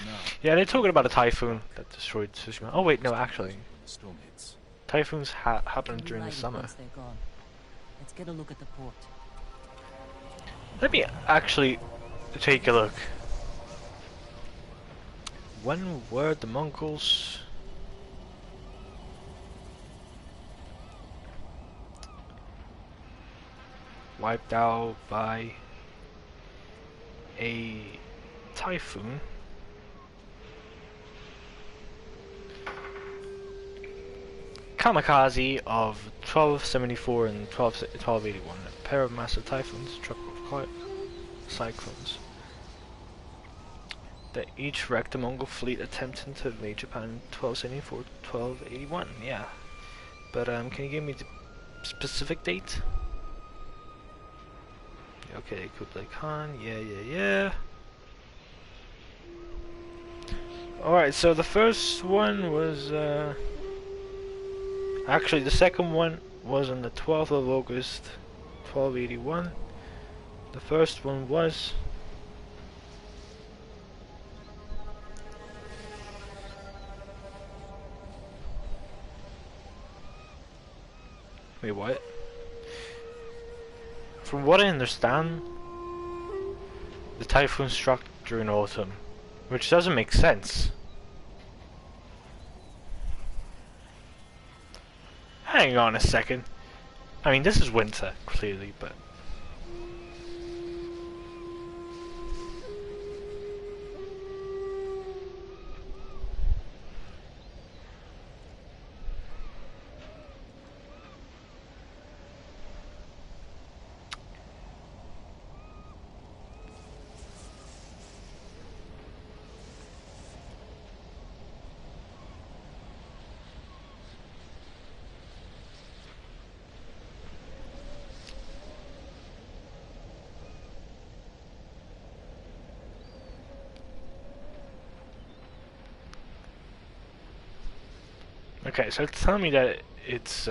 Now, Yeah, they're talking about a typhoon that destroyed Tsushima. Oh wait, no, actually. when the storm hits. Typhoons happen Can we during the ride it summer. once they're gone? Let's get a look at the port. Let me actually take a look. When were the Mongols wiped out by a typhoon? Kamikaze of 1274 and 1281, a pair of massive typhoons struck with quiet cyclones that each wrecked the Mongol fleet attempting to invade Japan in 1274 1281. Yeah, but can you give me the specific date? Okay, Kublai Khan. Yeah. Alright, so the first one was actually, the second one was on the 12th of August, 1281. The first one was... Wait, what? From what I understand, the typhoon struck during autumn, which doesn't make sense. Hang on a second. I mean, this is winter, clearly, but... Okay, so it's telling me that it's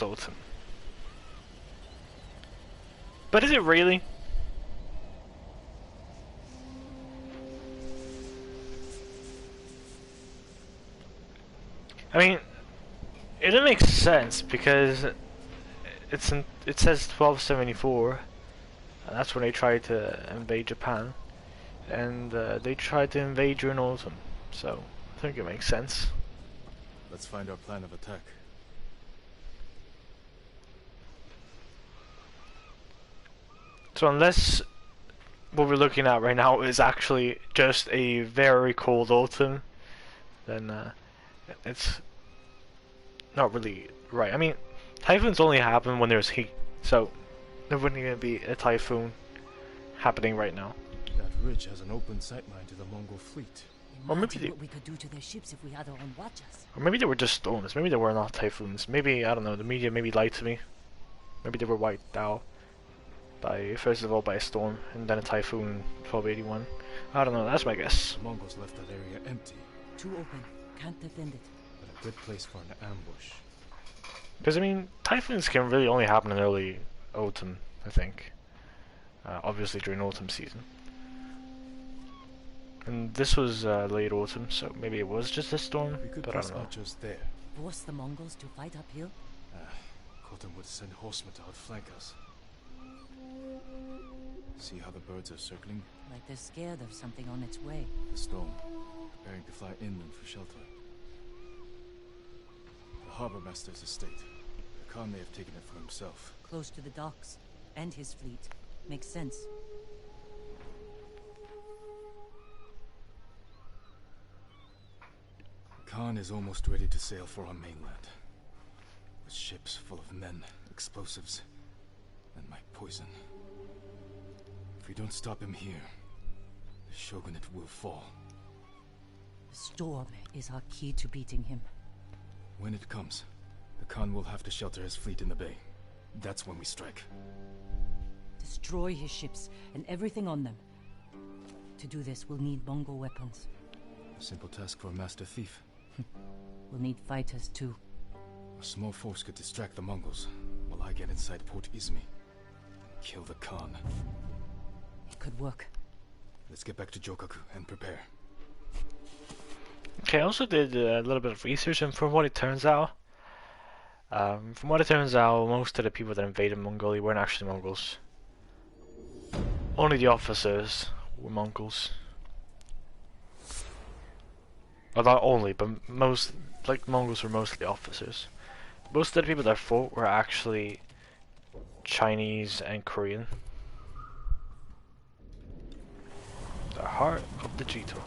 autumn. But is it really? I mean, it doesn't make sense because it says 1274, and that's when they tried to invade Japan, and they tried to invade during autumn. So I think it makes sense. Let's find our plan of attack. So unless what we're looking at right now is actually just a very cold autumn, then it's not really right. I mean, typhoons only happen when there's heat, so there wouldn't even be a typhoon happening right now. That ridge has an open sightline to the Mongol fleet. Or maybe Imagine they- what we could do to their ships if we had our own watches. Or maybe they were just storms. Maybe they were not typhoons. Maybe, I don't know, the media maybe lied to me. Maybe they were wiped out by, first of all, by a storm, and then a typhoon in 1281. I don't know, that's my guess. The Mongols left that area empty, Too open. Can't defend it. but a good place for an ambush. Because, I mean, typhoons can really only happen in early autumn, I think. Obviously during autumn season. And this was late autumn, so maybe it was just a storm, We could but I press don't know. archers there. Force the Mongols to fight uphill? Khotan would send horsemen to outflank us. See how the birds are circling? Like they're scared of something on its way. The storm, preparing to fly inland for shelter. The harbor master's estate. The Khan may have taken it for himself. Close to the docks. And his fleet. Makes sense. Khan is almost ready to sail for our mainland. With ships full of men, explosives, and my poison. If we don't stop him here, the shogunate will fall. The storm is our key to beating him. When it comes, the Khan will have to shelter his fleet in the bay. That's when we strike. Destroy his ships and everything on them. To do this, we'll need Mongol weapons. A simple task for a master thief. We'll need fighters too. A small force could distract the Mongols, while I get inside Port Izmi. Kill the Khan. It could work. Let's get back to Jokaku and prepare. Okay, I also did a little bit of research, and from what it turns out, most of the people that invaded Mongolia weren't actually Mongols. Only the officers were Mongols. Well, not only, but most, like, Mongols were mostly officers. Most of the people that fought were actually Chinese and Korean. The heart of the Jito.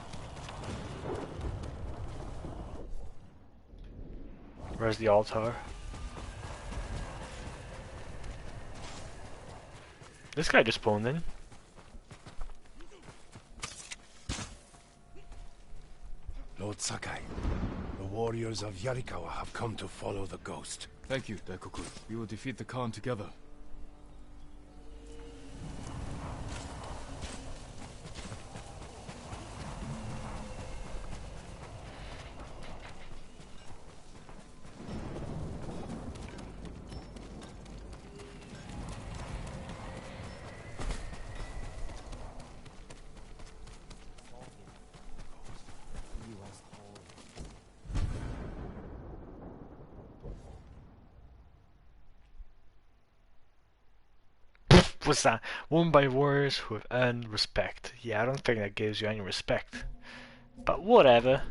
Where's the altar? This guy just spawned in. Lord Sakai, the warriors of Yarikawa have come to follow the ghost. Thank you, Daikoku. We will defeat the Khan together. What's that? Won by warriors who have earned respect. Yeah, I don't think that gives you any respect. But whatever.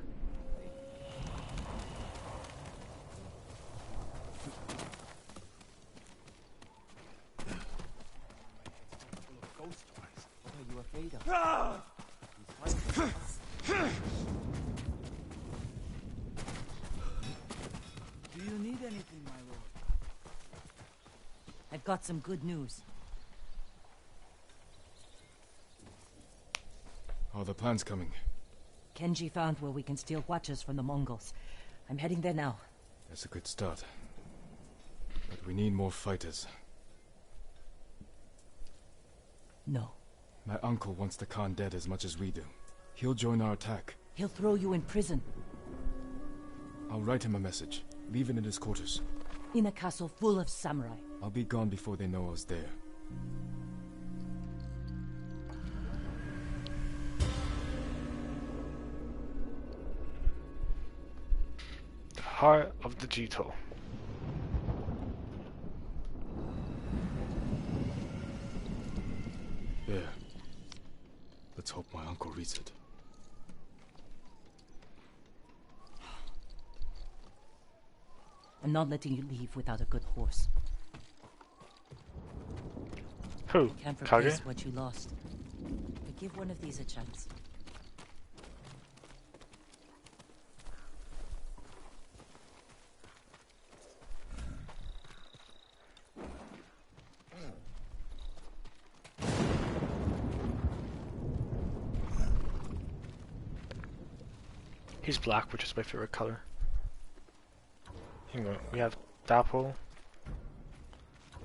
What are you afraid of? Do you need anything, my lord? I've got some good news. Are the plans coming? Kenji found where we can steal watches from the Mongols. I'm heading there now. That's a good start. But we need more fighters. No. My uncle wants the Khan dead as much as we do. He'll join our attack. He'll throw you in prison. I'll write him a message. Leave it in his quarters. In a castle full of samurai. I'll be gone before they know I was there. The heart of the Jito. There. Let's hope my uncle reads it. I'm not letting you leave without a good horse. Who? Can't Kage? replace what you lost. But give one of these a chance. He's black, which is my favorite color. Hang on, we have dapple,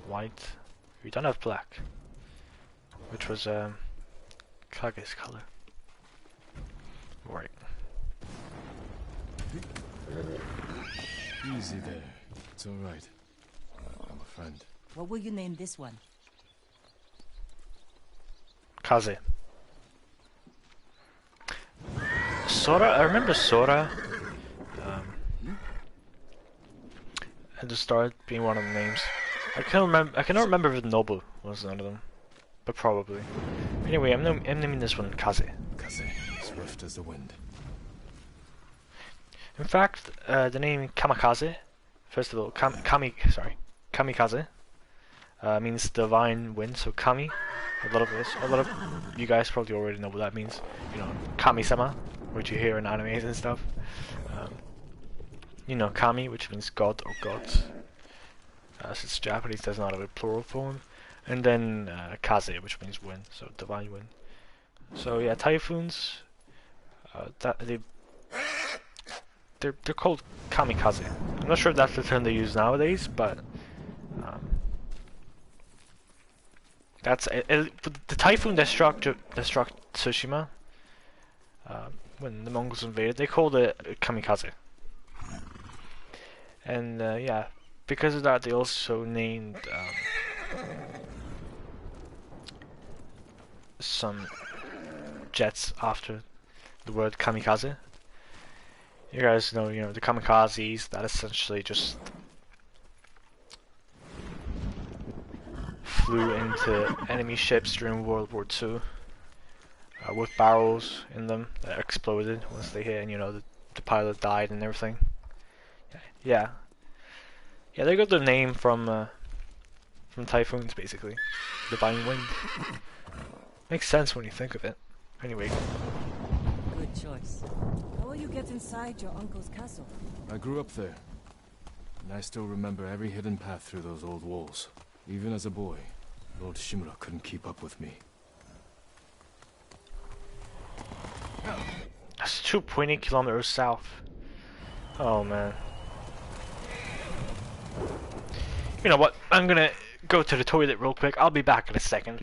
white. We don't have black, which was Kage's color. Right. Easy there. It's alright. I'm a friend. What will you name this one? Kaze. Sora, I remember Sora at the start being one of the names. I cannot remember if Nobu was one of them, but probably. Anyway, I'm naming this one Kaze. Kaze, swift as the wind. In fact, the name Kamikaze, first of all, Kamikaze, means divine wind. So Kami, a lot of you guys probably already know what that means. You know, Kami-sama, which you hear in animes and stuff. You know, Kami, which means god or gods. Since Japanese does not have a plural form. And then Kaze, which means wind, so divine wind. So yeah, typhoons, they're called kamikaze. I'm not sure if that's the term they use nowadays, but that's the typhoon that struck Tsushima. when the Mongols invaded, they called it kamikaze. And yeah, because of that, they also named some jets after the word kamikaze. You guys know, the kamikazes that essentially just flew into enemy ships during World War II with barrels in them that exploded once they hit, and the pilot died and everything. Yeah, they got their name from typhoons, basically. Divine wind. Makes sense when you think of it. Anyway. Good choice. How will you get inside your uncle's castle? I grew up there, and I still remember every hidden path through those old walls. Even as a boy, Lord Shimura couldn't keep up with me. That's 2.8 kilometers south. Oh man. You know what? I'm gonna go to the toilet real quick. I'll be back in a second.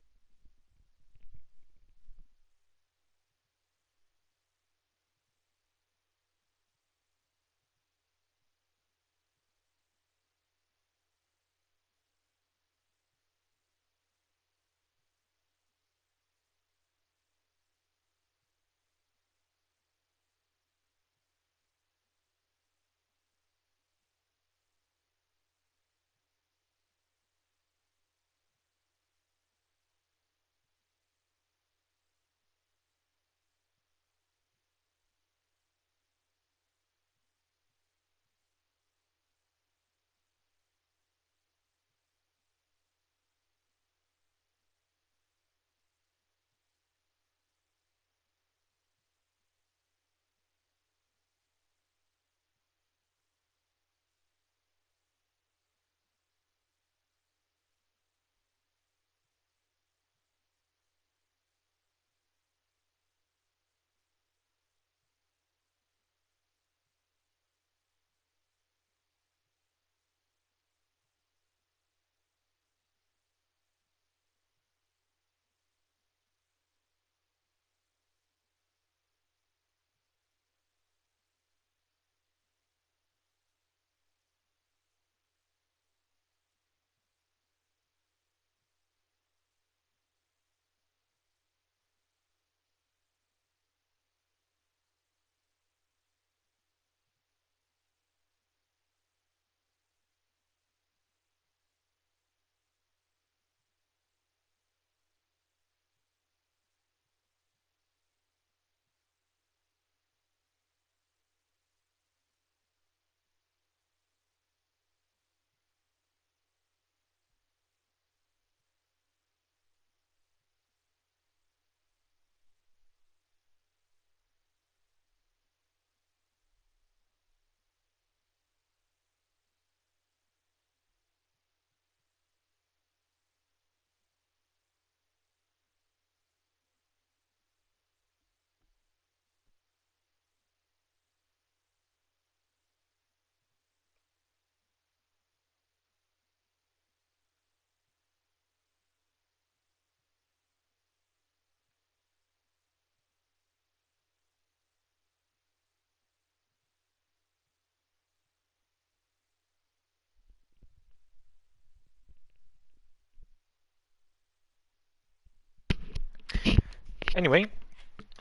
Anyway,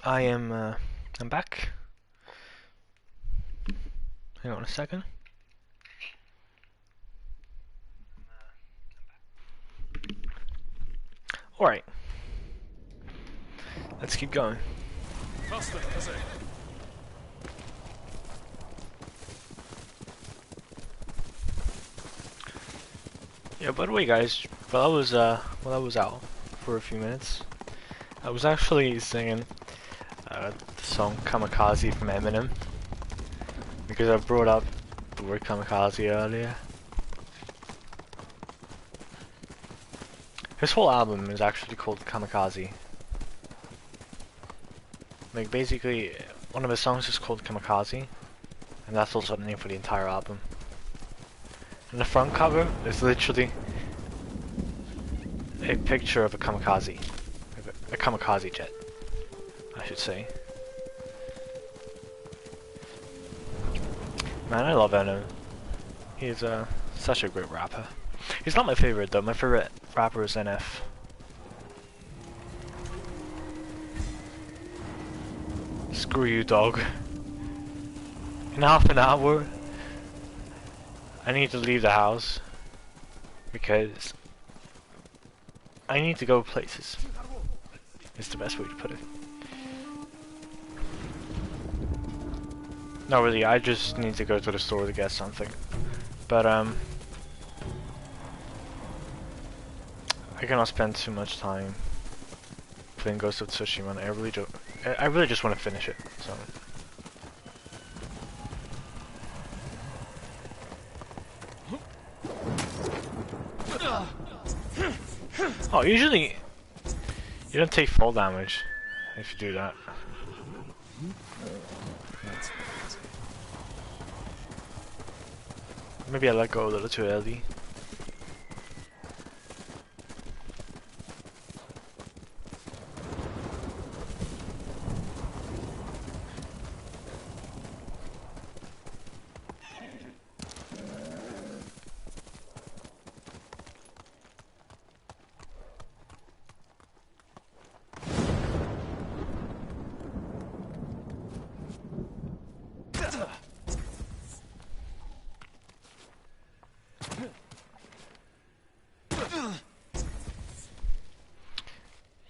I'm back. Hang on a second. Alright. Let's keep going. Faster, Yeah, by the way guys, while I was out for a few minutes, I was actually singing the song Kamikaze from Eminem, because I brought up the word kamikaze earlier. His whole album is actually called Kamikaze. Like basically, one of his songs is called Kamikaze, and that's also the name for the entire album. And the front cover is literally a picture of a kamikaze jet, I should say. Man, I love Eminem. He's such a great rapper. He's not my favorite though. My favorite rapper is NF. Screw you, dog. In half an hour, I need to leave the house because I need to go places. It's the best way to put it. No, really, I just need to go to the store to get something. But I cannot spend too much time playing Ghost of Tsushima, and I really just want to finish it. So. Oh, usually you don't take fall damage if you do that. Maybe I let go a little too early.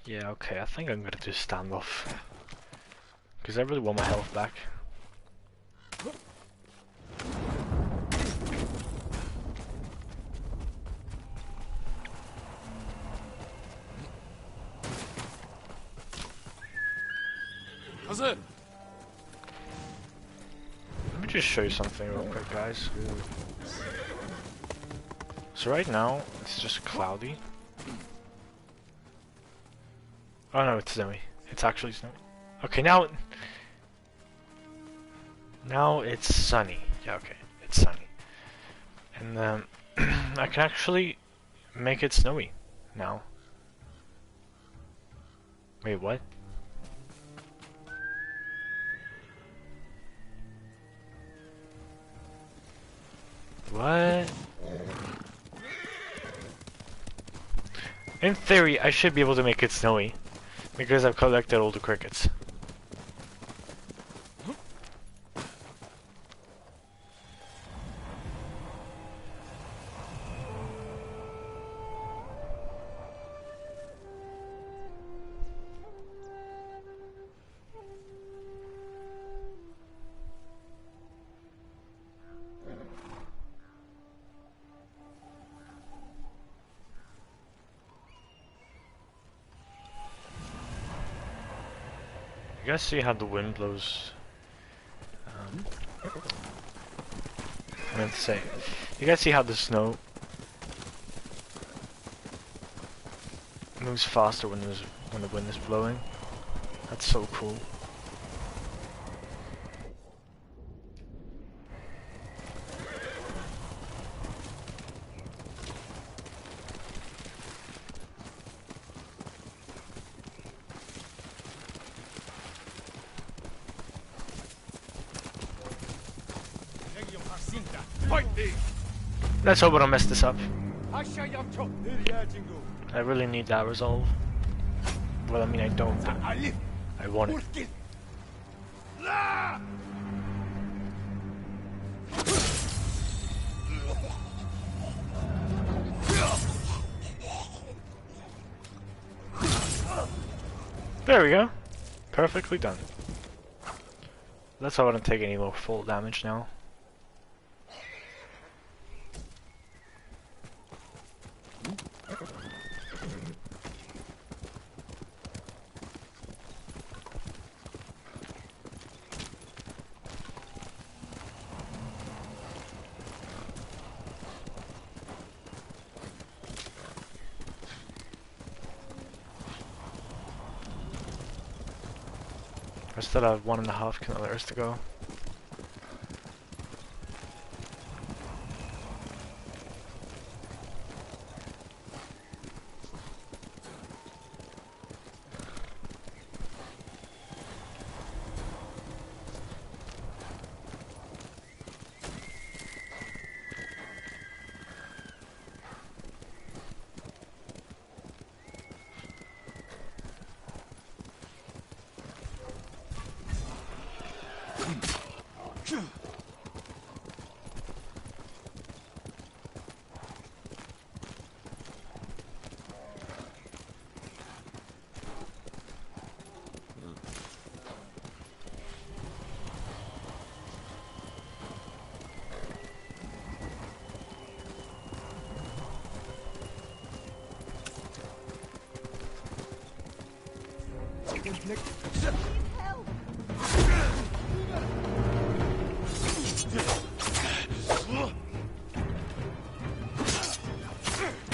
Yeah, okay, I think I'm gonna do standoff. Because I really want my health back. How's it? Let me just show you something real quick, guys. So right now, it's just cloudy. Oh no, it's snowy. It's actually snowy. Okay, now it's sunny. Yeah, okay, it's sunny. And I can actually make it snowy now. Wait, what? What? In theory, I should be able to make it snowy. Because I've collected all the crickets. You guys see how the wind blows? I meant to say, you guys see how the snow moves faster when the wind is blowing? That's so cool. Let's hope I don't mess this up. I really need that resolve. Well, I mean, I don't, but I want it. There we go. Perfectly done. Let's hope I don't take any more full damage now. I still have 1.5 kilometers to go.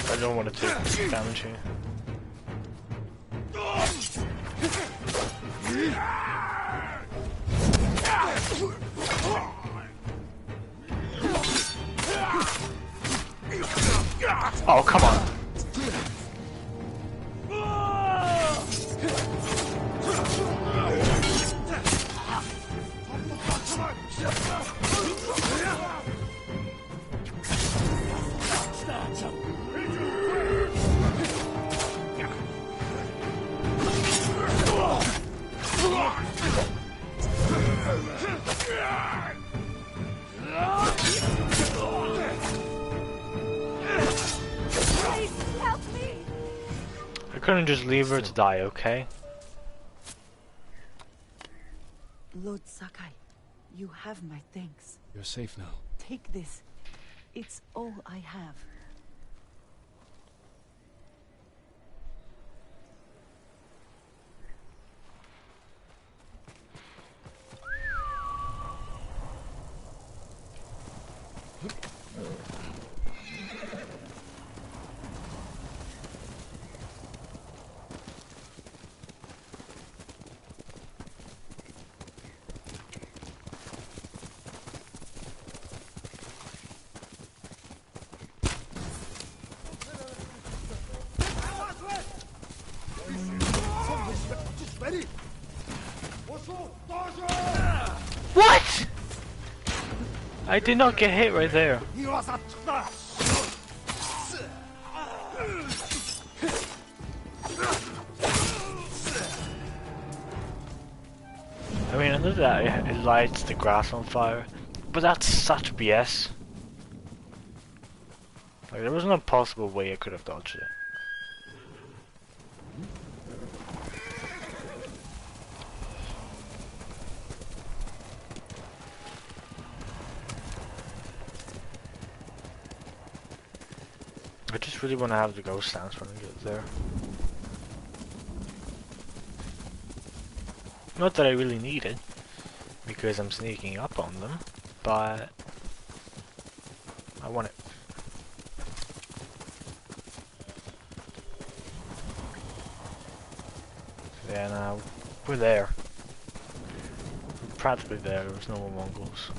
I don't want to take damage here. Oh, come on. I couldn't just leave her to die, okay? Lord Sakai, you have my thanks. You're safe now. Take this. It's all I have. What? I did not get hit right there. I mean, I know that it lights the grass on fire, but that's such BS. Like, there was no possible way I could have dodged it. I just really want to have the ghost dance when I get there. Not that I really need it, because I'm sneaking up on them, but I want it. Yeah, now we're there. We're practically there. There's no more Mongols.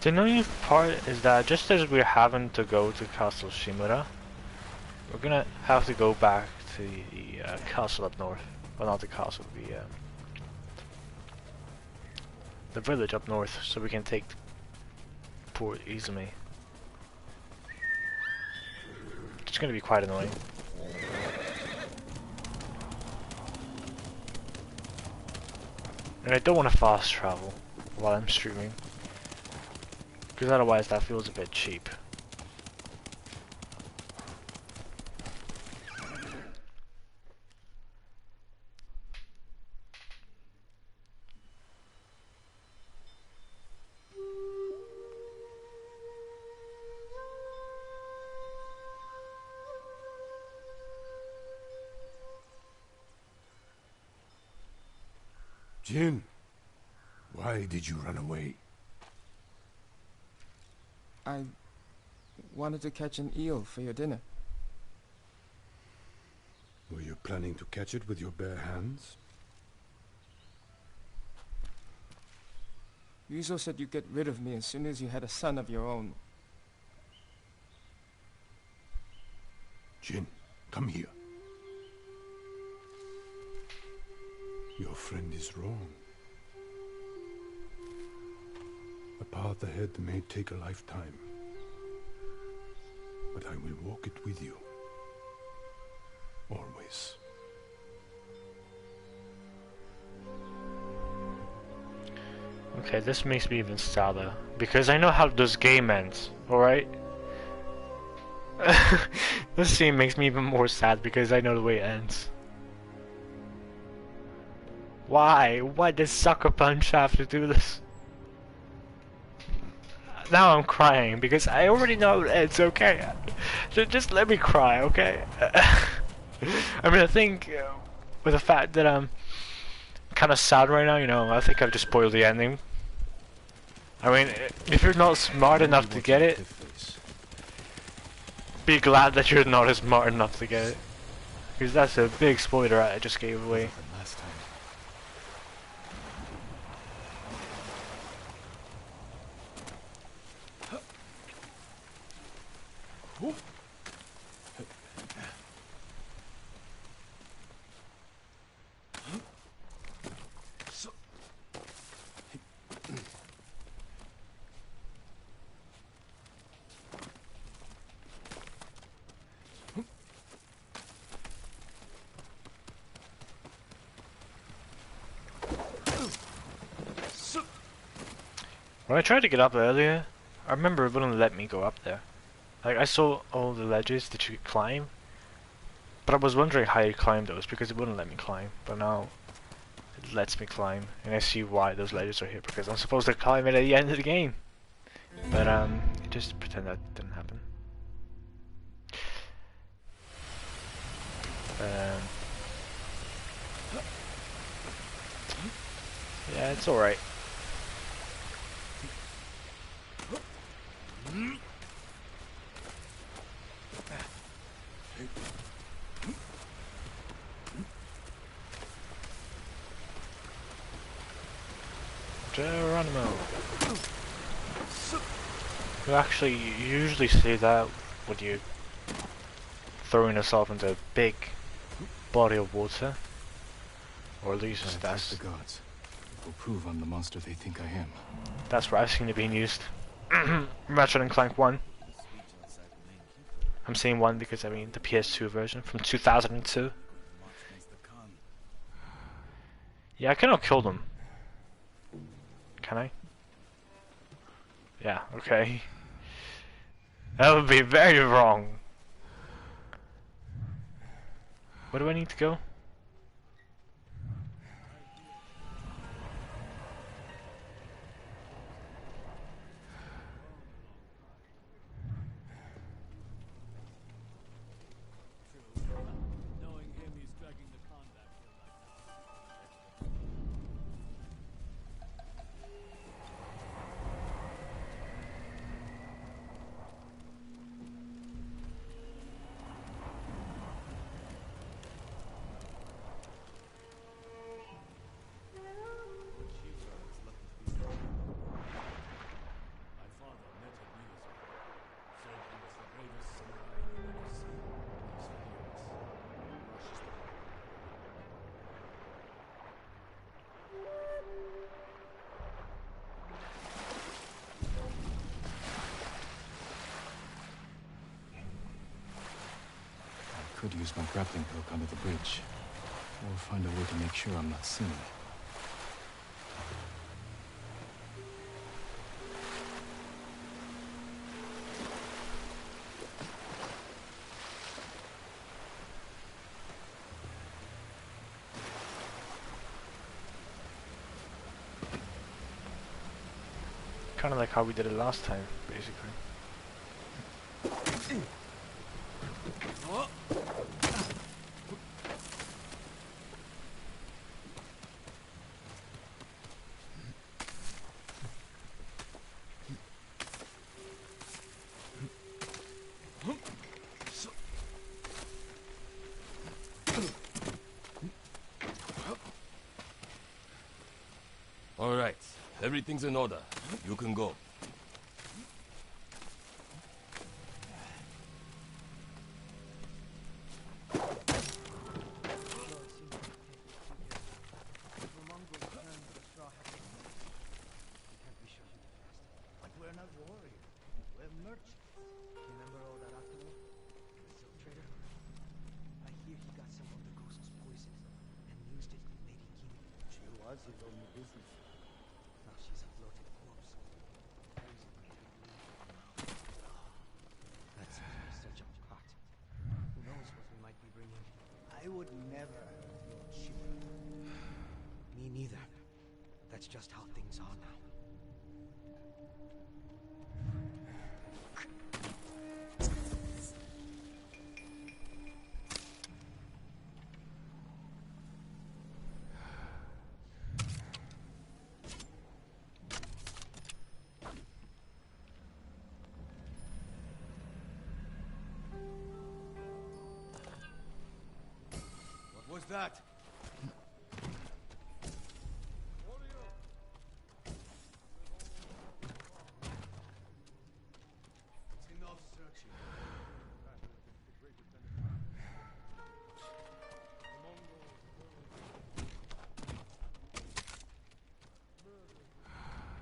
The annoying part is that just as we're having to go to Castle Shimura, we're gonna have to go back to the castle up north. Well, not the castle, the village up north, so we can take Port Izumi. It's gonna be quite annoying. And I don't want to fast travel while I'm streaming, because otherwise that feels a bit cheap. Jin, why did you run away? I wanted to catch an eel for your dinner. Were you planning to catch it with your bare hands? Yuzo said you'd get rid of me as soon as you had a son of your own. Jin, come here. Your friend is wrong. The path ahead may take a lifetime, but I will walk it with you. Always. Okay, this makes me even sadder because I know how this game ends. All right. This scene makes me even more sad because I know the way it ends. Why? Why does Sucker Punch have to do this? Now I'm crying because I already know it's okay. Just let me cry, okay? I mean, I think with the fact that I'm kind of sad right now, you know, I think I've just spoiled the ending. I mean, if you're not smart enough to get it, be glad that you're not as smart enough to get it. Because that's a big spoiler I just gave away. When I tried to get up earlier, I remember it wouldn't let me go up there. Like, I saw all the ledges that you could climb, but I was wondering how you climb those because it wouldn't let me climb. But now it lets me climb, and I see why those ledges are here because I'm supposed to climb it at the end of the game. But just pretend that didn't happen. Yeah, it's alright. Geronimo. You actually usually say that when you throwing yourself into a big body of water, or at least that's the gods. It will prove I'm the monster they think I am. That's where I've seen it being used. Ratchet and Clank 1. I'm saying 1 because I mean the PS2 version from 2002. Yeah, I cannot kill them. Can I? Yeah, okay. That would be very wrong. Where do I need to go? I could use my grappling hook under the bridge, or find a way to make sure I'm not seen. Kind of like how we did it last time, basically. All right, everything's in order. You can go. was his only business. Now she's a floating corpse. That's such a pot. Who knows what we might be bringing? I would never hurt your ship. Me neither. That's just how things are now. What was that? It's enough searching.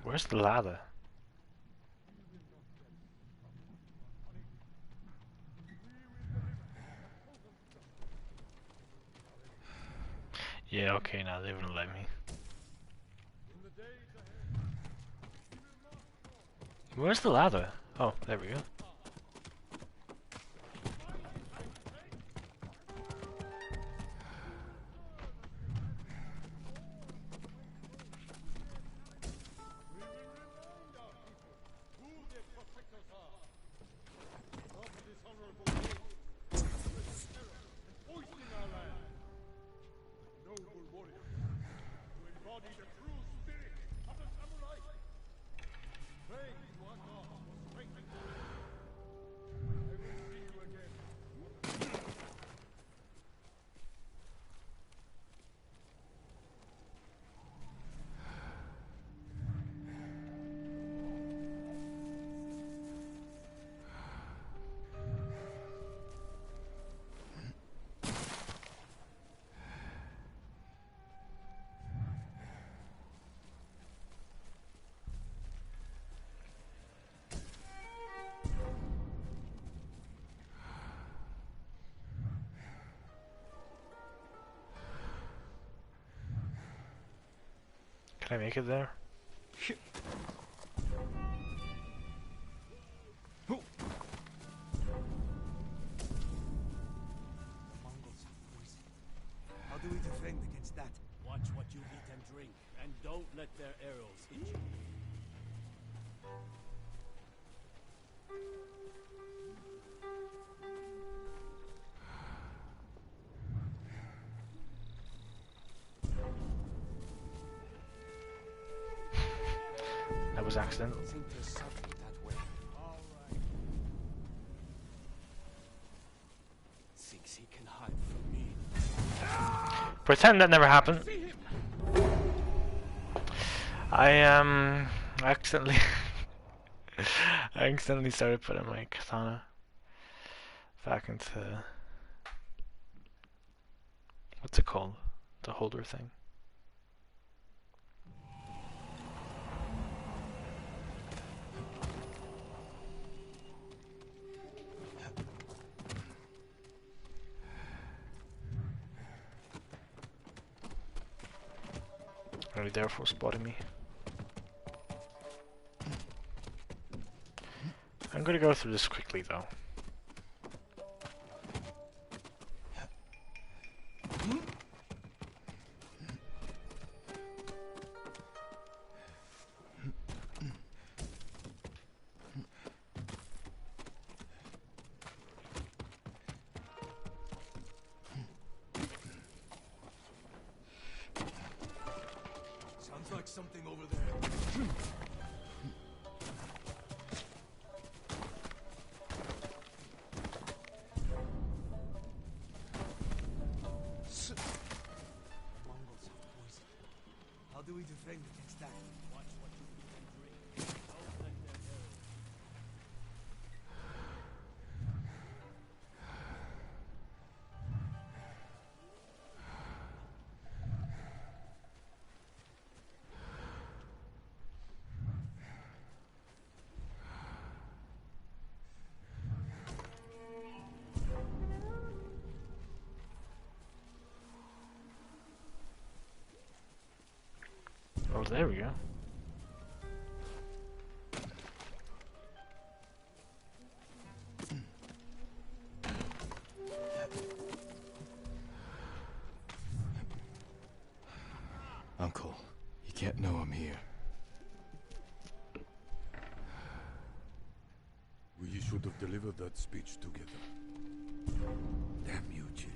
Where's the ladder? Yeah, okay, now they wouldn't let me. Where's the ladder? Oh, there we go. Can I make it there? Mongols have poison. How do we defend against that? Watch what you eat and drink, and don't let their arrows hit you. That was accidental. I think there's something that way. All right. Thinks he can hide from me. Pretend that never happened. I accidentally I accidentally started putting my katana back into, what's it called? The holder thing. Are you there for spotting me? I'm gonna go through this quickly though. Sounds like something over there. Mongols have poison. How do we defend against that? Watch what you eat and drink. Don't let their arrows. Oh, there we go. Uncle, he can't know I'm here. We should have delivered that speech together. Damn you, Jin.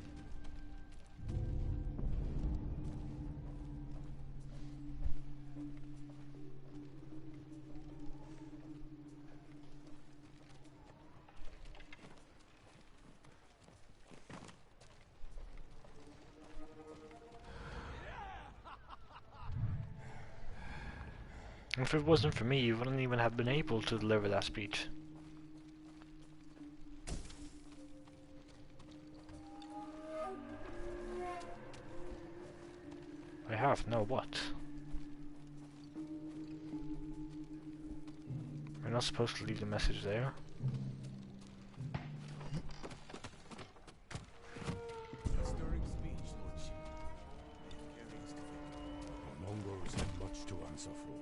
If it wasn't for me, you wouldn't even have been able to deliver that speech. I have, no what? We're not supposed to leave the message there. Stirring speech, Lord Shima. The Mongols have much to answer for.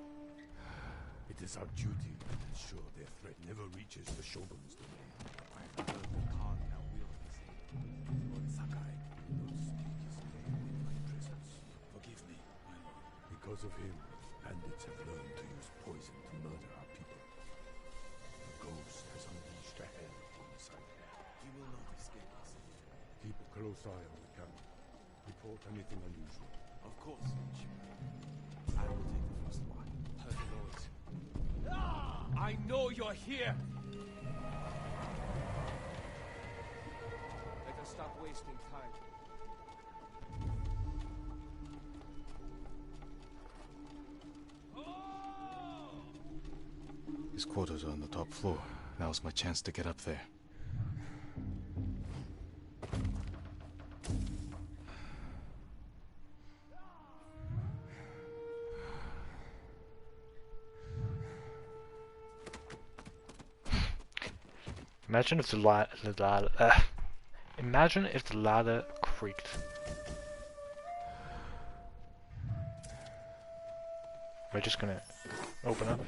It is our duty to ensure their threat never reaches the Shogun's domain. I have heard the Khan now wield his name. Lord Sakai. Don't speak his name in my presence. Forgive me, my lord. Because of him, bandits have learned to use poison to murder our people. The ghost has unleashed a hell on Sakai. He will not escape us. Keep a close eye on the camp. Report anything unusual. Of course, Lord Shima. I will take the first watch. Heard the noise. I know you're here! Let us stop wasting time. His quarters are on the top floor. Now's my chance to get up there. Imagine if the imagine if the ladder creaked. Am I just gonna open up?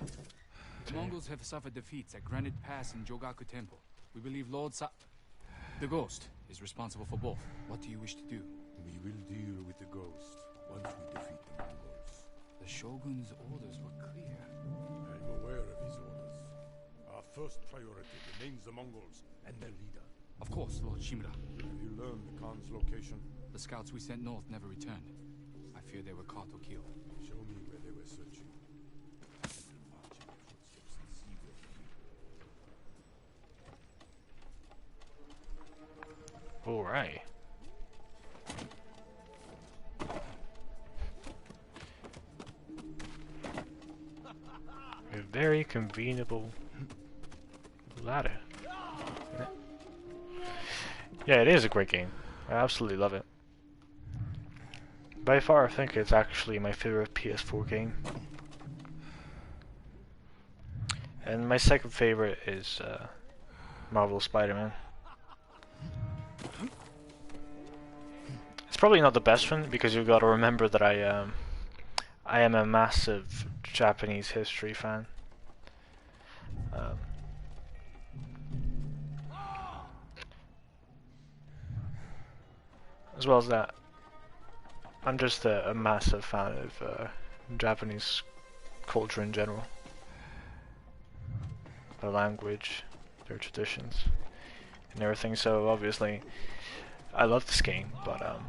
The Mongols have suffered defeats at Granite Pass and Jogaku Temple. We believe the Ghost is responsible for both. What do you wish to do? We will deal with the ghost once we defeat the Mongols. The Shogun's orders were clear. I'm aware of his orders. Our first priority remains the Mongols and their leader. Of course, Lord Shimura. Have you learned the Khan's location? The scouts we sent north never returned. I fear they were caught or killed. Show me where they were searching. I will march in their footsteps and see where they lead. Alright. A very conveniable ladder. Yeah, it is a great game. I absolutely love it. By far, I think it's actually my favorite PS4 game. And my second favorite is Marvel Spider-Man. It's probably not the best one because you've got to remember that I am a massive Japanese history fan. As well as that, I'm just a massive fan of Japanese culture in general. Their language, their traditions, and everything. So obviously, I love this game, but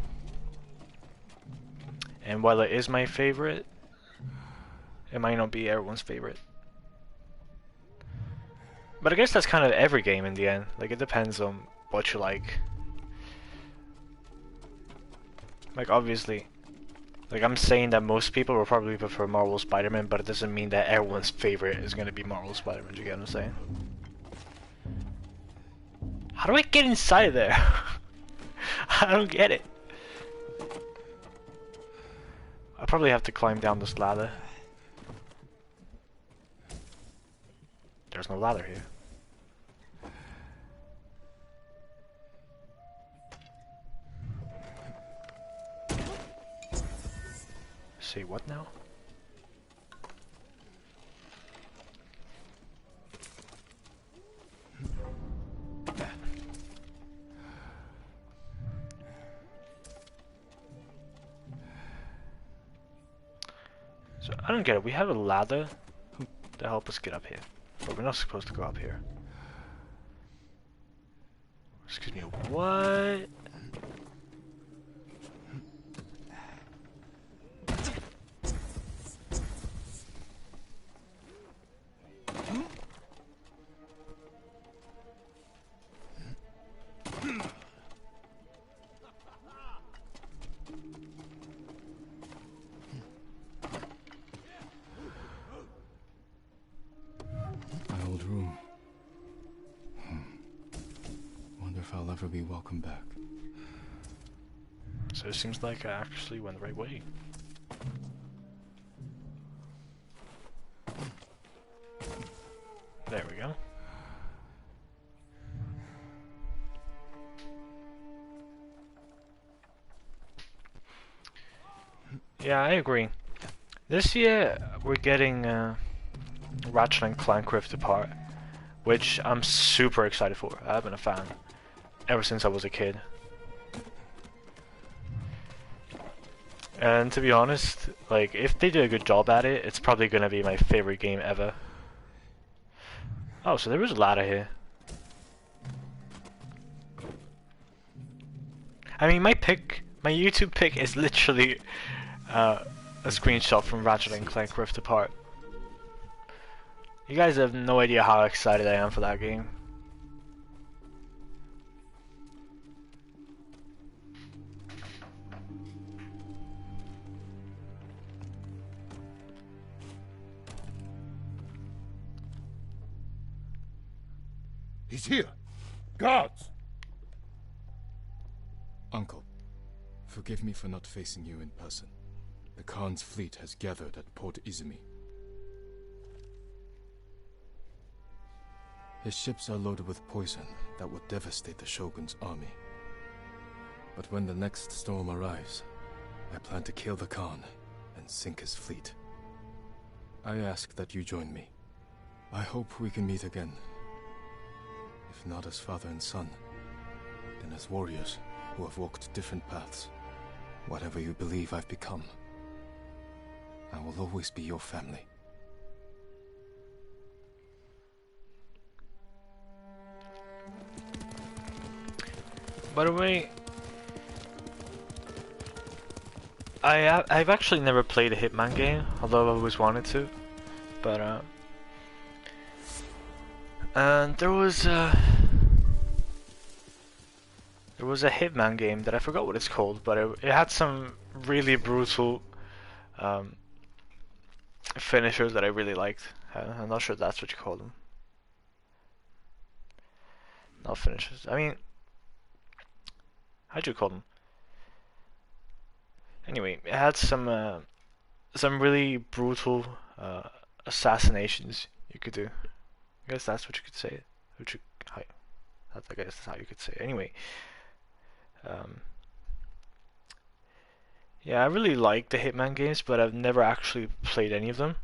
and while it is my favorite, it might not be everyone's favorite. But I guess that's kind of every game in the end. Like, it depends on what you like. Like, obviously, like, I'm saying that most people will probably prefer Marvel Spider-Man, but it doesn't mean that everyone's favorite is going to be Marvel Spider-Man. Do you get what I'm saying? How do I get inside of there? I don't get it. I probably have to climb down this ladder. There's no ladder here. Say what now? So I don't get it. We have a ladder to help us get up here, but we're not supposed to go up here. Excuse me, what? My old room. Wonder if I'll ever be welcome back. So it seems like I actually went the right way. There we go. Yeah, I agree. This year we're getting Ratchet and Clank Rift Apart, which I'm super excited for. I've been a fan ever since I was a kid. And to be honest, like, if they do a good job at it, it's probably gonna be my favorite game ever. Oh, so there is a ladder here. I mean, my YouTube pick is literally a screenshot from Ratchet and Clank Rift Apart. You guys have no idea how excited I am for that game. He's here! Guards! Uncle, forgive me for not facing you in person. The Khan's fleet has gathered at Port Izumi. His ships are loaded with poison that will devastate the Shogun's army. But when the next storm arrives, I plan to kill the Khan and sink his fleet. I ask that you join me. I hope we can meet again. If not as father and son, then as warriors who have walked different paths. Whatever you believe I've become, I will always be your family. By the way, I've actually never played a Hitman game, although I've always wanted to. But and there was a Hitman game that I forgot what it's called, but it had some really brutal finishers that I really liked. I'm not sure if that's what you call them. Not finishers. I mean, how'd you call them? Anyway, it had some really brutal assassinations you could do. I guess that's what you could say. I guess that's how you could say it. Anyway, yeah, I really like the Hitman games, but I've never actually played any of them.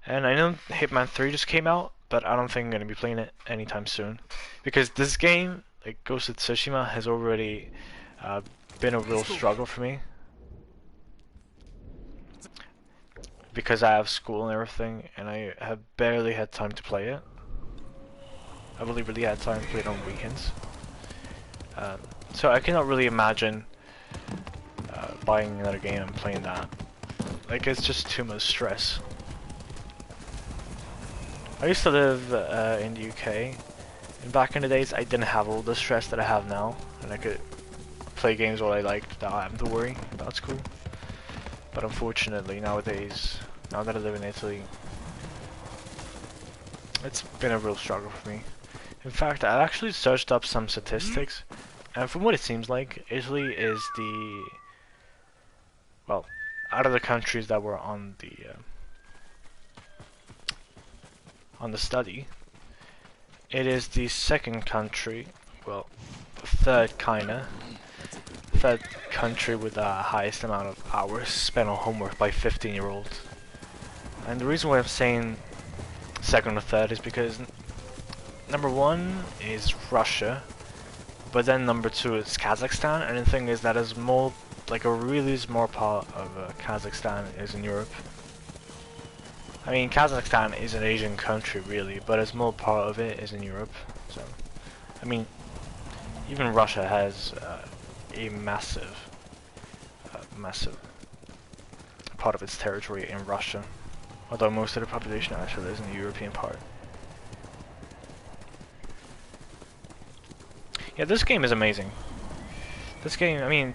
And I know Hitman 3 just came out, but I don't think I'm going to be playing it anytime soon. Because this game, like Ghost of Tsushima, has already been a real struggle for me. Because I have school and everything, and I have barely had time to play it. I've only really had time to play it on weekends. So I cannot really imagine buying another game and playing that. Like, it's just too much stress. I used to live in the UK, and back in the days I didn't have all the stress that I have now, and I could play games all I liked without having to worry about school. But unfortunately nowadays, now that I live in Italy, it's been a real struggle for me. In fact, I actually searched up some statistics, and from what it seems like, Italy is the, well, out of the countries that were on the study, it is the second country, well, third country with the highest amount of hours spent on homework by 15-year-olds. And the reason why I'm saying second or third is because number one is Russia, but then number two is Kazakhstan, and the thing is that is more like a really small part of Kazakhstan is in Europe. I mean, Kazakhstan is an Asian country, really, but a small part of it is in Europe. So, I mean, even Russia has a massive part of its territory in Russia, although most of the population actually lives in the European part. Yeah, this game is amazing. This game, I mean,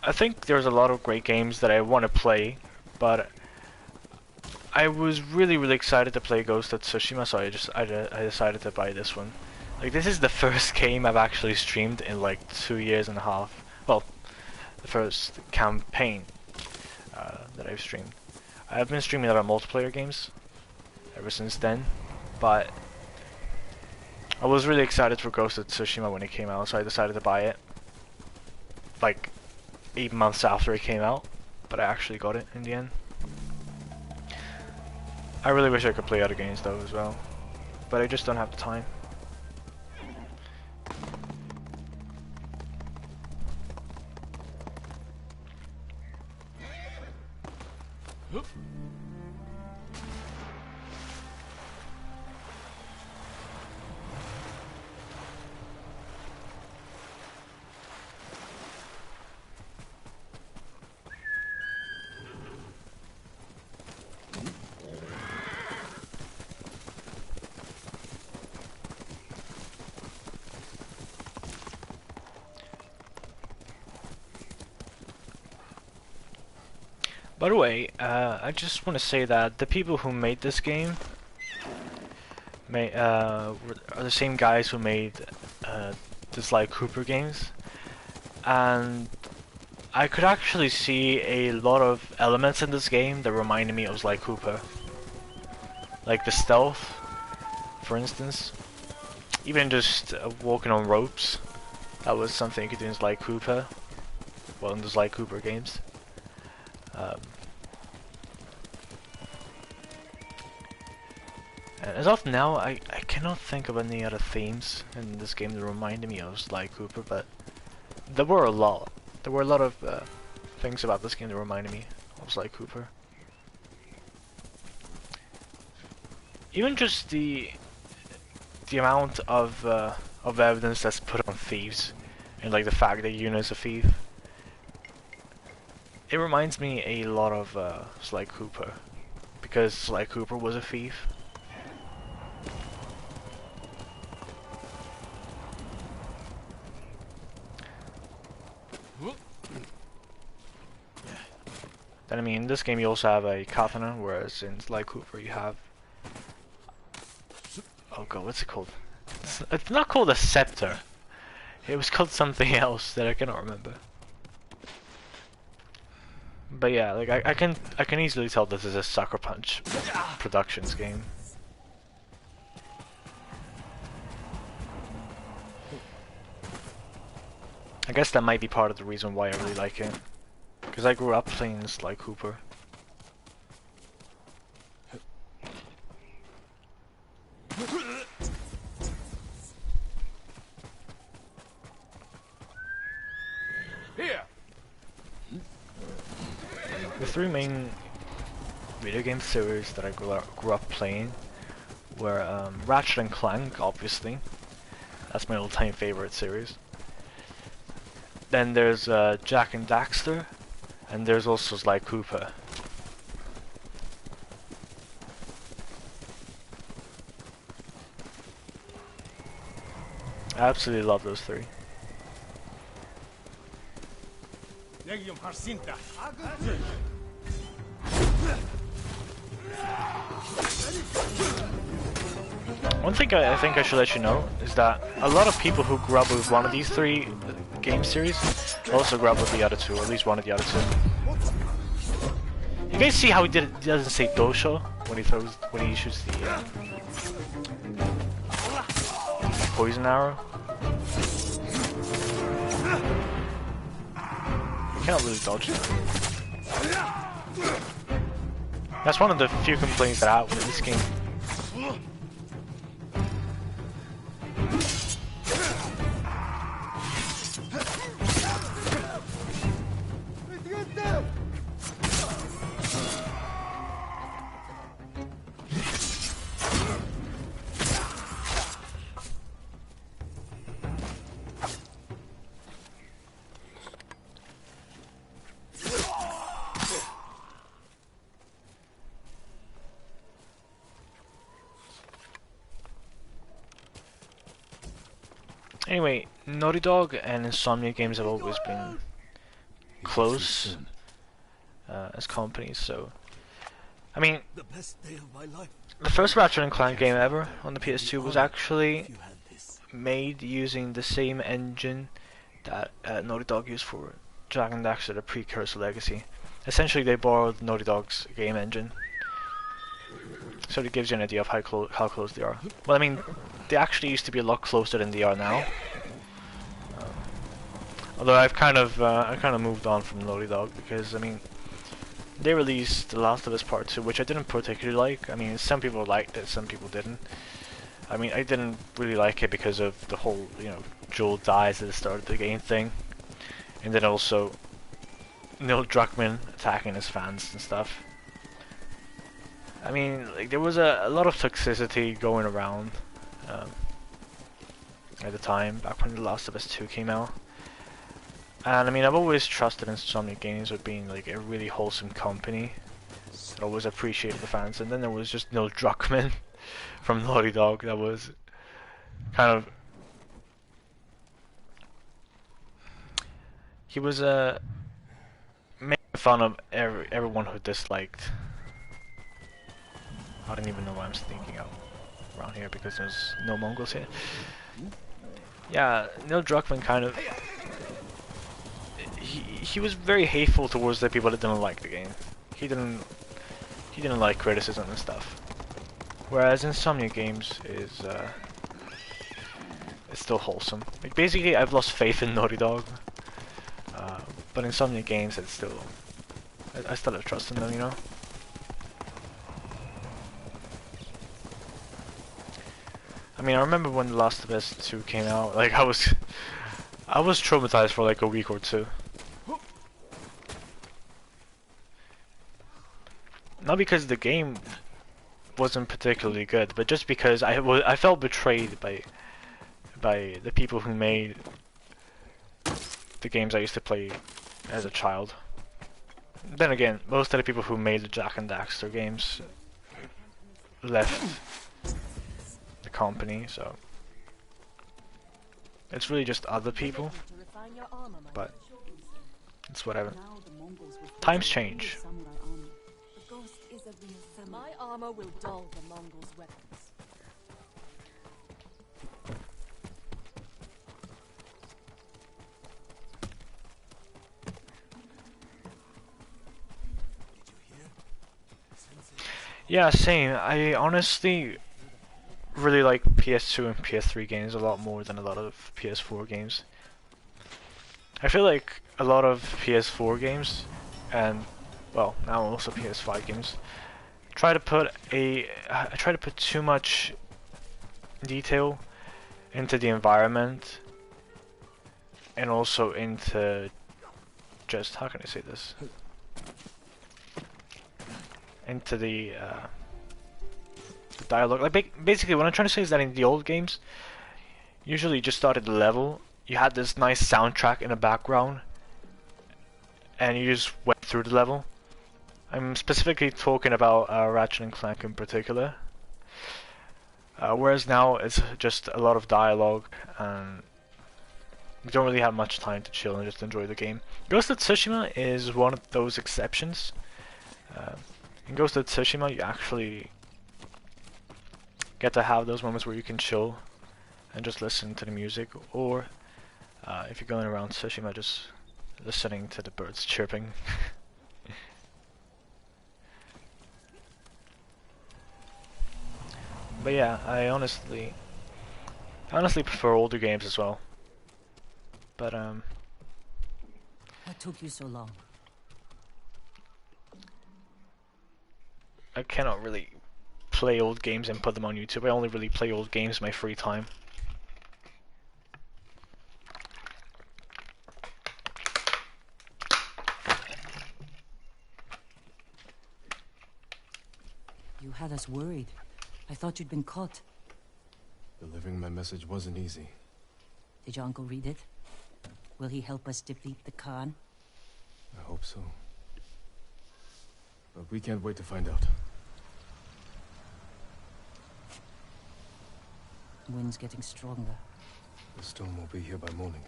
I think there's a lot of great games that I want to play, but I was really excited to play Ghost of Tsushima, so I decided to buy this one. Like, this is the first game I've actually streamed in like 2.5 years. Well, the first campaign that I've streamed. I've been streaming a lot of multiplayer games ever since then, but I was really excited for Ghost of Tsushima when it came out, so I decided to buy it like 8 months after it came out, but I actually got it in the end. I really wish I could play other games though as well, but I just don't have the time. By the way, I just want to say that the people who made this game are the same guys who made the Sly Cooper games, and I could actually see a lot of elements in this game that reminded me of Sly Cooper, like the stealth, for instance. Even just walking on ropes, that was something you could do in Sly Cooper, well, in the Sly Cooper games. And as of now, I cannot think of any other themes in this game that reminded me of Sly Cooper, but there were a lot. There were a lot of things about this game that reminded me of Sly Cooper. Even just the amount of evidence that's put on thieves, and like the fact that Yuna's a thief. It reminds me a lot of Sly Cooper, because Sly Cooper was a thief. Then I mean, in this game you also have a katana, whereas in Sly Cooper you have... Oh god, what's it called? It's not called a scepter. It was called something else that I cannot remember. But yeah, like I can easily tell this is a Sucker Punch Productions game. I guess that might be part of the reason why I really like it, because I grew up playing Sly Cooper. Here. The three main video game series that I grew up playing were Ratchet and Clank, obviously. That's my all-time favorite series. Then there's Jak and Daxter, and there's also Sly Cooper. I absolutely love those three. One thing I think I should let you know is that a lot of people who grew up with one of these three game series also grew up with the other two, or at least one of the other two. You guys see how he doesn't say Dosho when he shoots the poison arrow? You cannot really dodge it. That's one of the few complaints that I have with this game. Anyway, Naughty Dog and Insomnia Games have always been close as companies, so I mean, The best day of my life. the first Ratchet and Clank game ever on the PS2 was actually made using the same engine that Naughty Dog used for Jak and Daxter, the precursor Legacy. Essentially, they borrowed Naughty Dog's game engine, so it gives you an idea of how close they are. Well, I mean, they actually used to be a lot closer than they are now. Although I've kind of moved on from Naughty Dog because I mean, they released The Last of Us Part 2, which I didn't particularly like. I mean, some people liked it, some people didn't. I mean, I didn't really like it because of the whole, you know, Joel dies at the start of the game thing, and then also Neil Druckmann attacking his fans and stuff. I mean, like, there was a lot of toxicity going around at the time, back when The Last of Us 2 came out. And I mean, I've always trusted Insomnia Games with being like a really wholesome company. I always appreciated the fans, and then there was just Neil Druckmann from Naughty Dog that was kind of... He was making fun of everyone who disliked... I don't even know why I'm thinking out around here because there's no Mongols here. Yeah, Neil Druckmann kind of... He was very hateful towards the people that didn't like the game. He didn't like criticism and stuff. Whereas Insomnia Games is it's still wholesome. Like, basically, I've lost faith in Naughty Dog, but Insomnia Games, it's still I still have trust in them, you know. I mean, I remember when The Last of Us 2 came out. Like, I was traumatized for like a week or two. Not because the game wasn't particularly good, but just because I felt betrayed by the people who made the games I used to play as a child. Then again, most of the people who made the Jak and Daxter games left the company, so it's really just other people, but it's whatever. Times change. My armor will dull the Mongols' weapons. Yeah, same. I honestly really like PS2 and PS3 games a lot more than a lot of PS4 games. I feel like a lot of PS4 games, and well, now also PS5 games, try to put too much detail into the environment, and also into just, how can I say this? Into the dialogue. Like, basically what I'm trying to say is that in the old games, usually you just started the level, you had this nice soundtrack in the background, and you just went through the level. I'm specifically talking about Ratchet and Clank in particular. Whereas now it's just a lot of dialogue, and you don't really have much time to chill and just enjoy the game. Ghost of Tsushima is one of those exceptions. In Ghost of Tsushima, you actually get to have those moments where you can chill and just listen to the music, or if you're going around Tsushima, just listening to the birds chirping. But yeah, I honestly prefer older games as well. But What took you so long? I cannot really play old games and put them on YouTube. I only really play old games in my free time. You had us worried. I thought you'd been caught. Delivering my message wasn't easy. Did your uncle read it? Will he help us defeat the Khan? I hope so. But we can't wait to find out. Wind's getting stronger. The storm will be here by morning.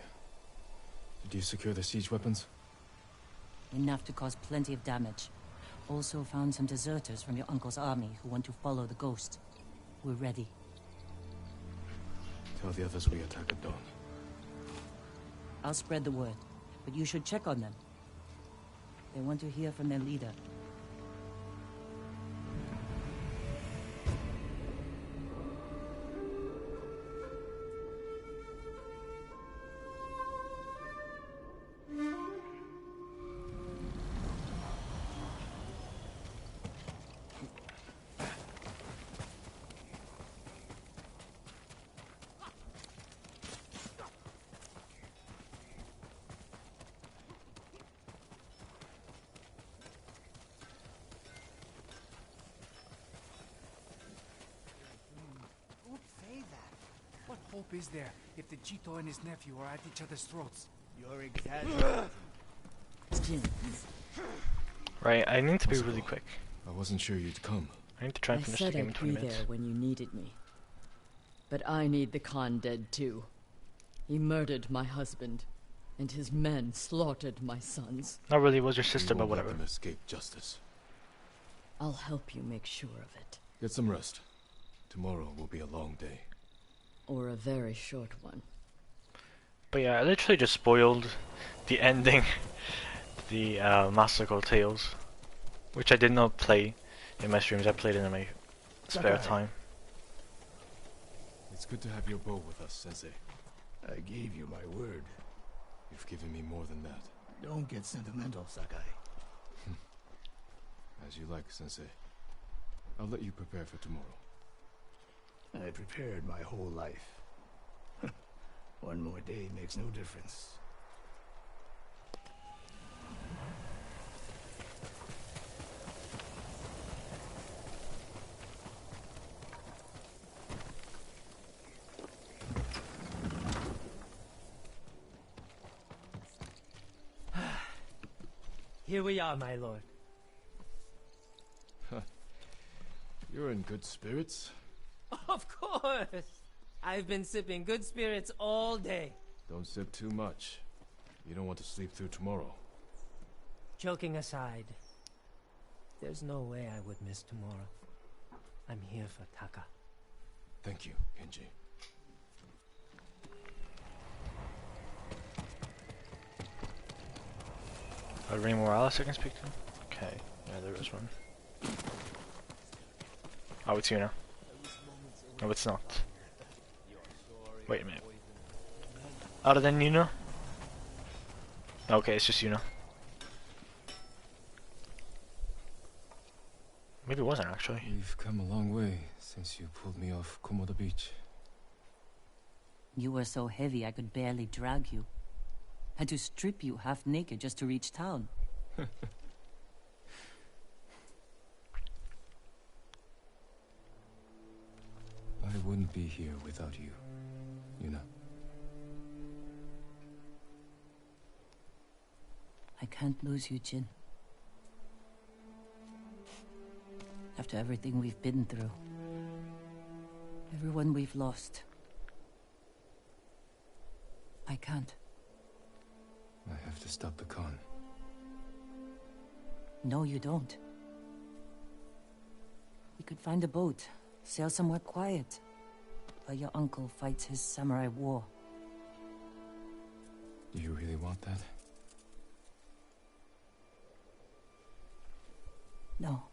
Did you secure the siege weapons? Enough to cause plenty of damage. Also found some deserters from your uncle's army who want to follow the ghost. We're ready. Tell the others we attack at dawn. I'll spread the word, but you should check on them. They want to hear from their leader. What hope is there if the Jito and his nephew are at each other's throats? You're exaggerating. Right, I need to be really quick. I wasn't sure you'd come. I need to try and finish the game in 20 minutes. There when you needed me. But I need the Khan dead too. He murdered my husband, and his men slaughtered my sons. Not really, was your sister, but whatever. Let them escape justice. I'll help you make sure of it. Get some rest. Tomorrow will be a long day. Or a very short one. But yeah, I literally just spoiled the ending, the Massacre Tales, which I did not play in my streams. I played it in my spare time. It's good to have your bow with us, Sensei. I gave you my word. You've given me more than that. Don't get sentimental, Sakai. As you like, Sensei. I'll let you prepare for tomorrow. I prepared my whole life. One more day makes no difference. Here we are, my lord. You're in good spirits. Of course! I've been sipping good spirits all day. Don't sip too much. You don't want to sleep through tomorrow. Joking aside, there's no way I would miss tomorrow. I'm here for Taka. Thank you, Kenji. Are there any more Alice I can speak to? Okay, yeah, there is one. Oh, it's Yuna. No, it's not. Wait a minute. Other than Yuna? Okay, it's just Yuna. Maybe it wasn't actually. We've come a long way since you pulled me off Komoda Beach. You were so heavy I could barely drag you. Had to strip you half naked just to reach town. I wouldn't be here without you, Yuna. I can't lose you, Jin. After everything we've been through. Everyone we've lost. I can't. I have to stop the Khan. No, you don't. We could find a boat, sail somewhere quiet, while your uncle fights his samurai war. Do you really want that? No.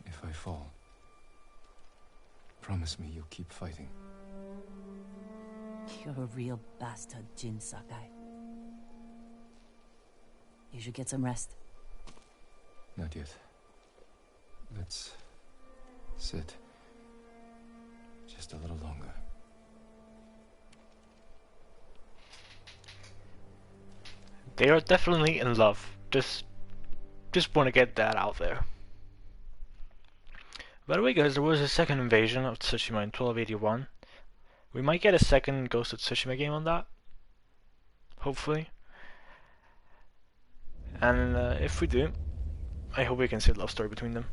If I fall, promise me you'll keep fighting. You're a real bastard, Jin Sakai. You should get some rest. Not yet. Let's sit. Just a little longer. They are definitely in love. Just want to get that out there. By the way, guys, there was a second invasion of Tsushima in 1281. We might get a second Ghost of Tsushima game on that. Hopefully. And if we do, I hope we can see a love story between them.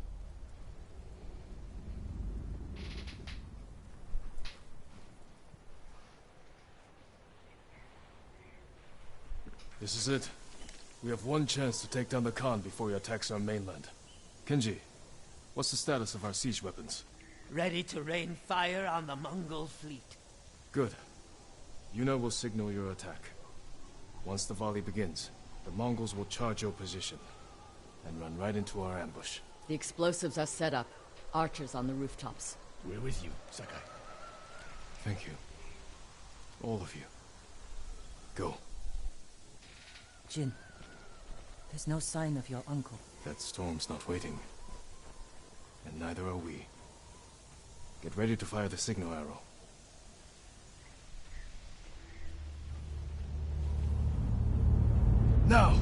This is it. We have one chance to take down the Khan before he attacks our mainland. Kenji, what's the status of our siege weapons? Ready to rain fire on the Mongol fleet. Good. Yuna will signal your attack. Once the volley begins, the Mongols will charge your position and run right into our ambush. The explosives are set up. Archers on the rooftops. We're with you, Sakai. Thank you. All of you. Go. Jin, there's no sign of your uncle. That storm's not waiting. And neither are we. Get ready to fire the signal arrow. Now!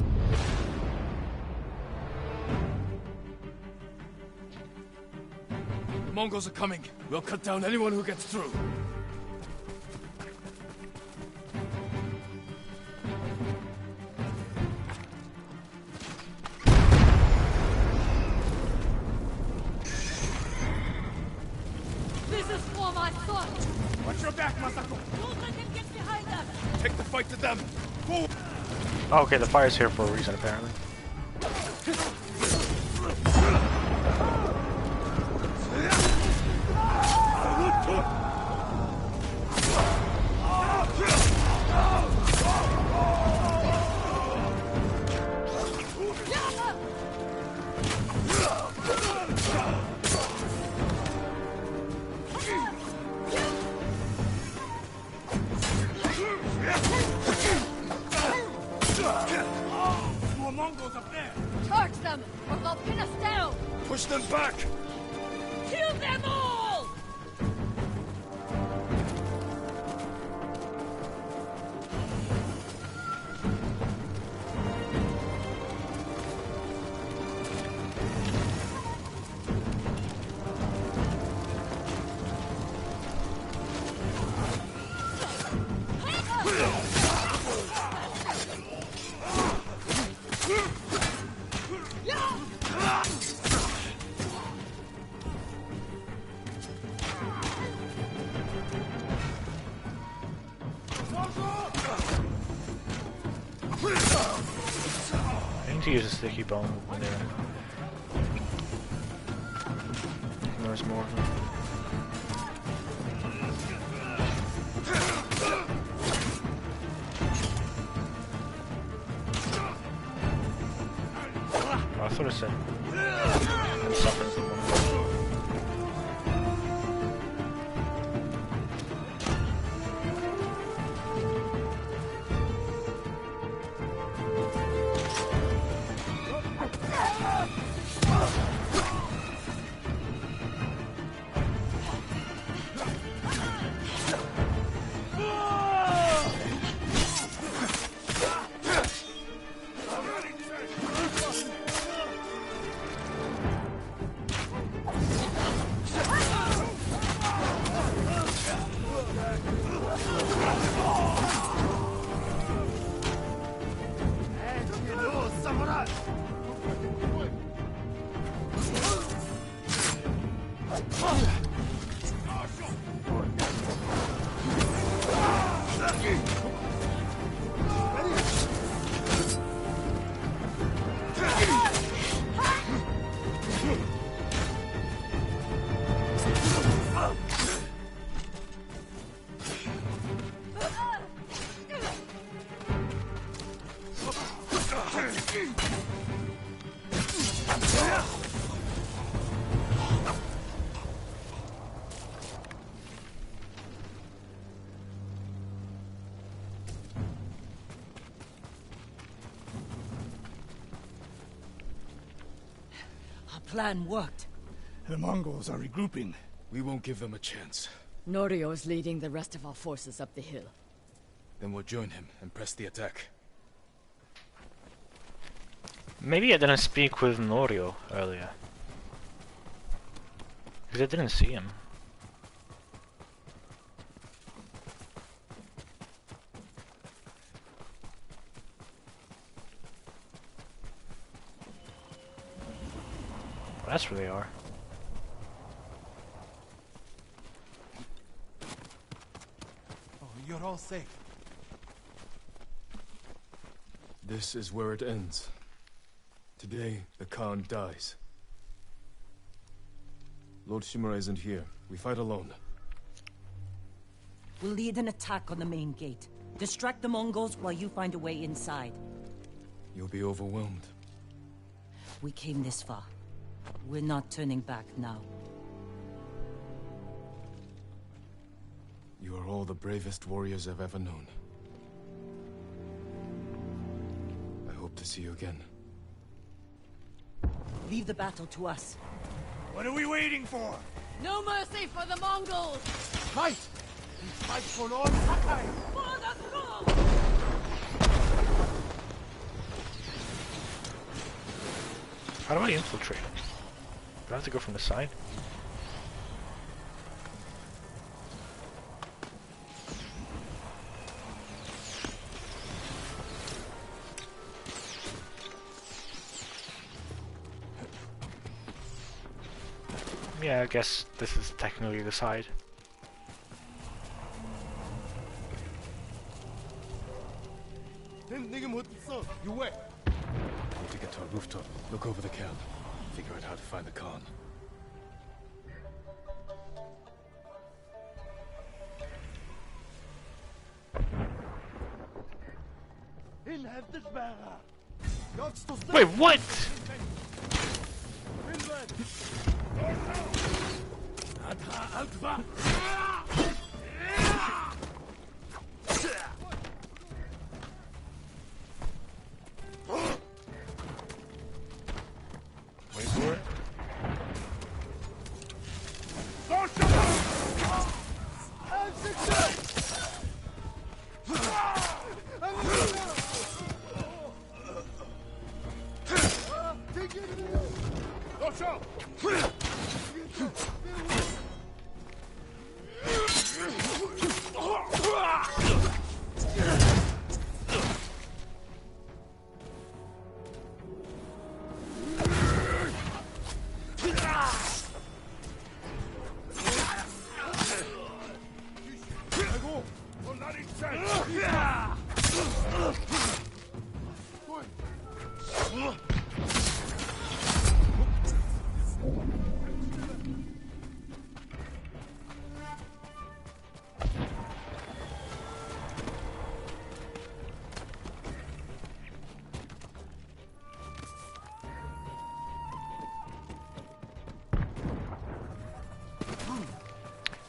The Mongols are coming. We'll cut down anyone who gets through. This is for my son! Watch your back, Masako! Don't let him get behind us! Take the fight to them! Forward! Oh, okay, the fire's here for a reason, apparently. More Mongols up there! Charge them, or they'll pin us down! Push them back! Kill them all! I need to use a sticky bomb when there's more of them. Oh, I thought I said I'm suffering from one. Plan worked. The Mongols are regrouping. We won't give them a chance. Norio is leading the rest of our forces up the hill. Then we'll join him and press the attack. Maybe I didn't speak with Norio earlier. Because I didn't see him. Well, that's where they are. Oh, you're all safe. This is where it ends. Today, the Khan dies. Lord Shimura isn't here. We fight alone. We'll lead an attack on the main gate. Distract the Mongols while you find a way inside. You'll be overwhelmed. We came this far. We're not turning back now. You are all the bravest warriors I've ever known. I hope to see you again. Leave the battle to us. What are we waiting for? No mercy for the Mongols! Fight! Fight for Lord Sakai! For the throne! How do I infiltrate? Do I have to go from the side? Yeah, I guess this is technically the side. You wait. Need to get to a rooftop. Look over the camp. Figure out how to find the Khan. Wait, what? Wait for it.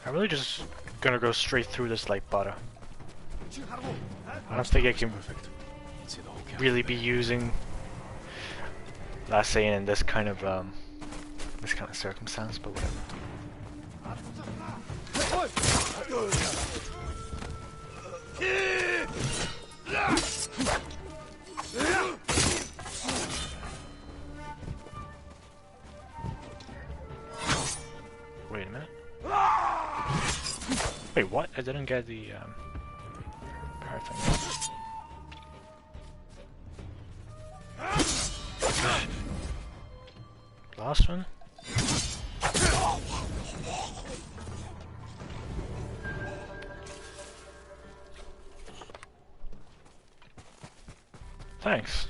I'm really just gonna go straight through this like butter. I don't think I can really be using last saying in this kind of circumstance, but whatever. Wait a minute. Wait, what? I didn't get the power thing. Last one? Thanks.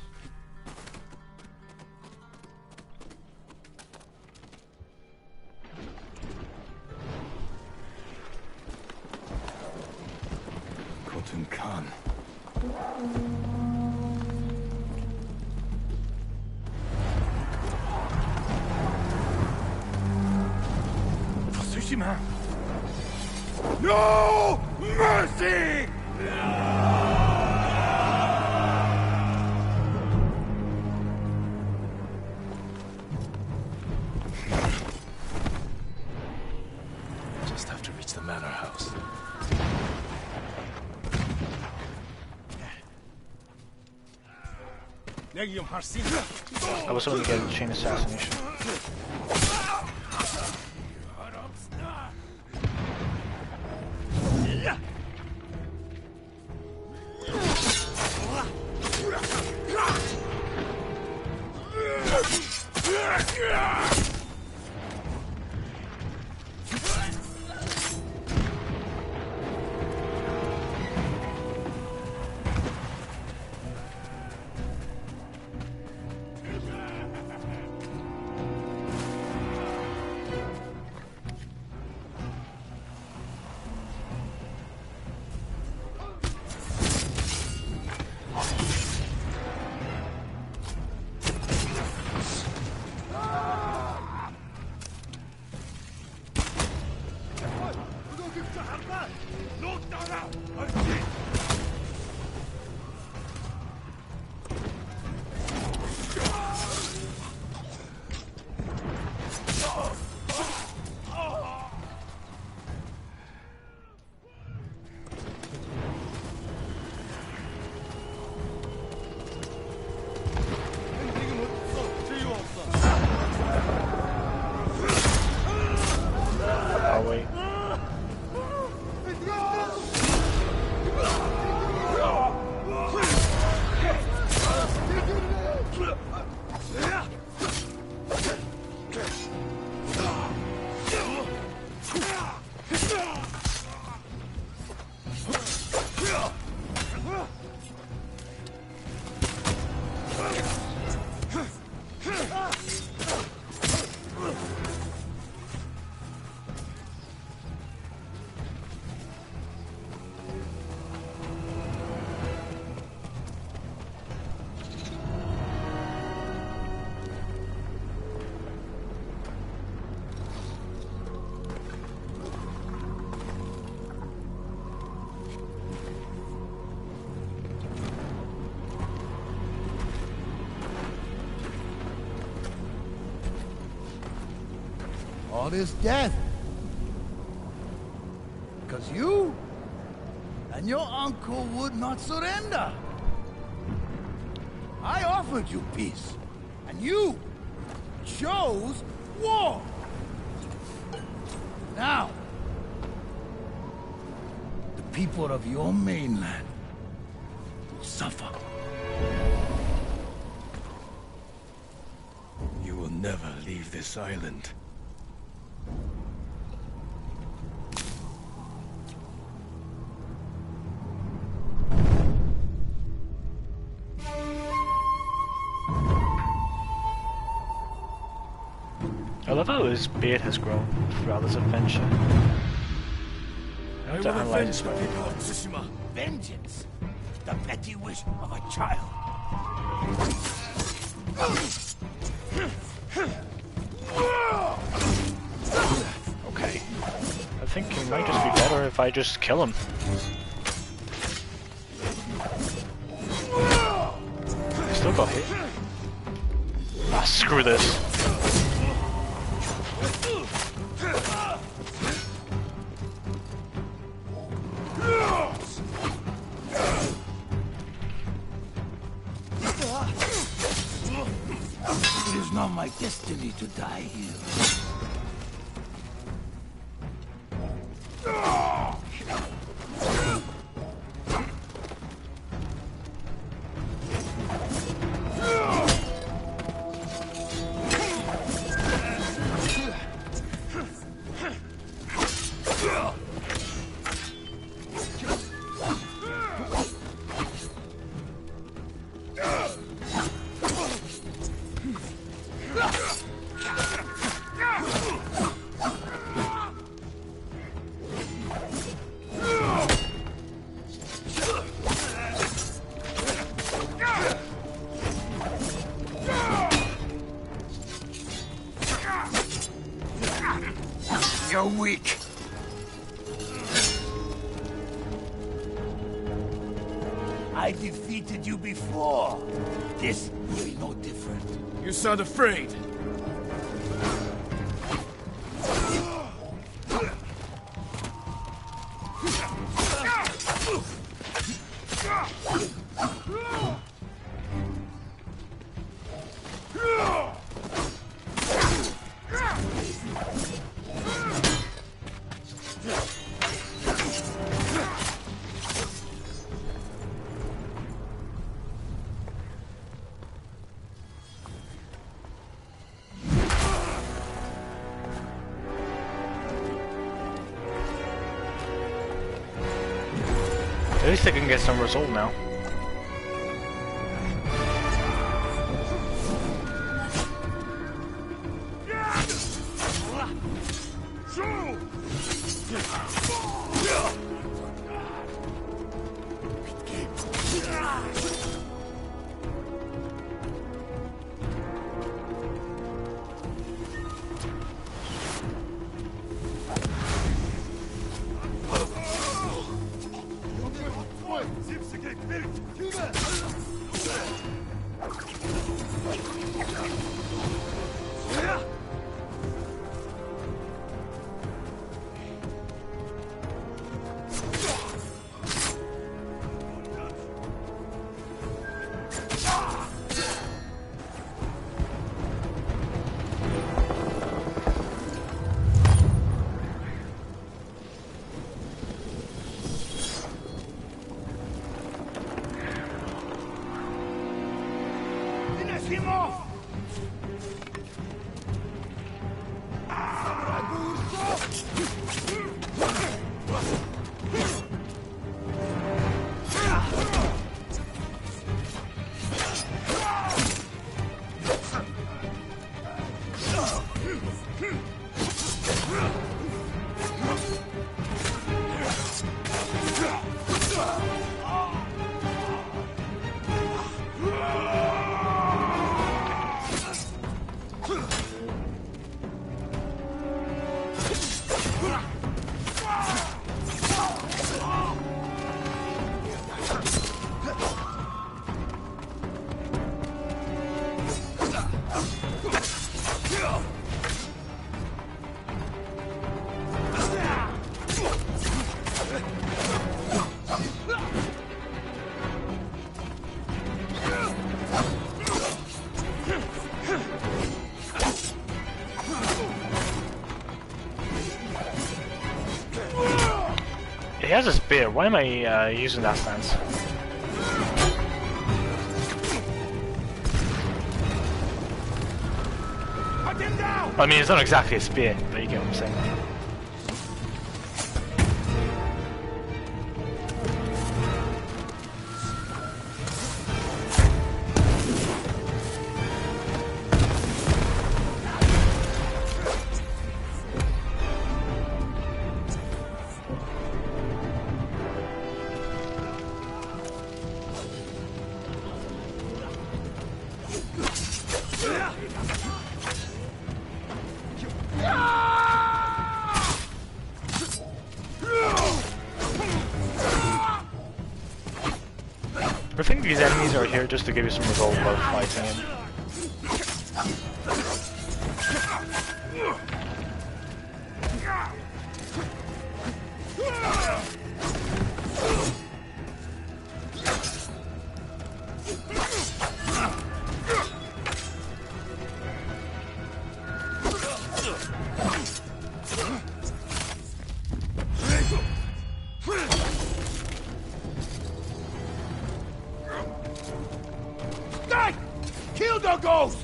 Khotun Khan. Tsushima! No mercy! Just have to reach the manor house. I was hoping to get a chain assassination. call this death. Because you and your uncle would not surrender. I offered you peace, and you chose war. Now, the people of your mainland will suffer. You will never leave this island. I love how his beard has grown throughout this adventure. I will avenge the people of Tsushima. Vengeance! The petty wish of a child. Okay. I think it might just be better if I just kill him. I still got hit. Ah, screw this. It is not my destiny to die here. You're weak. I defeated you before. This will be no different. You sound afraid. At least I can get some result now. He has a spear. Why am I using that stance? I mean, it's not exactly a spear, but you get what I'm saying. I think these enemies are here just to give you some resolve while fighting him. Kill the ghost!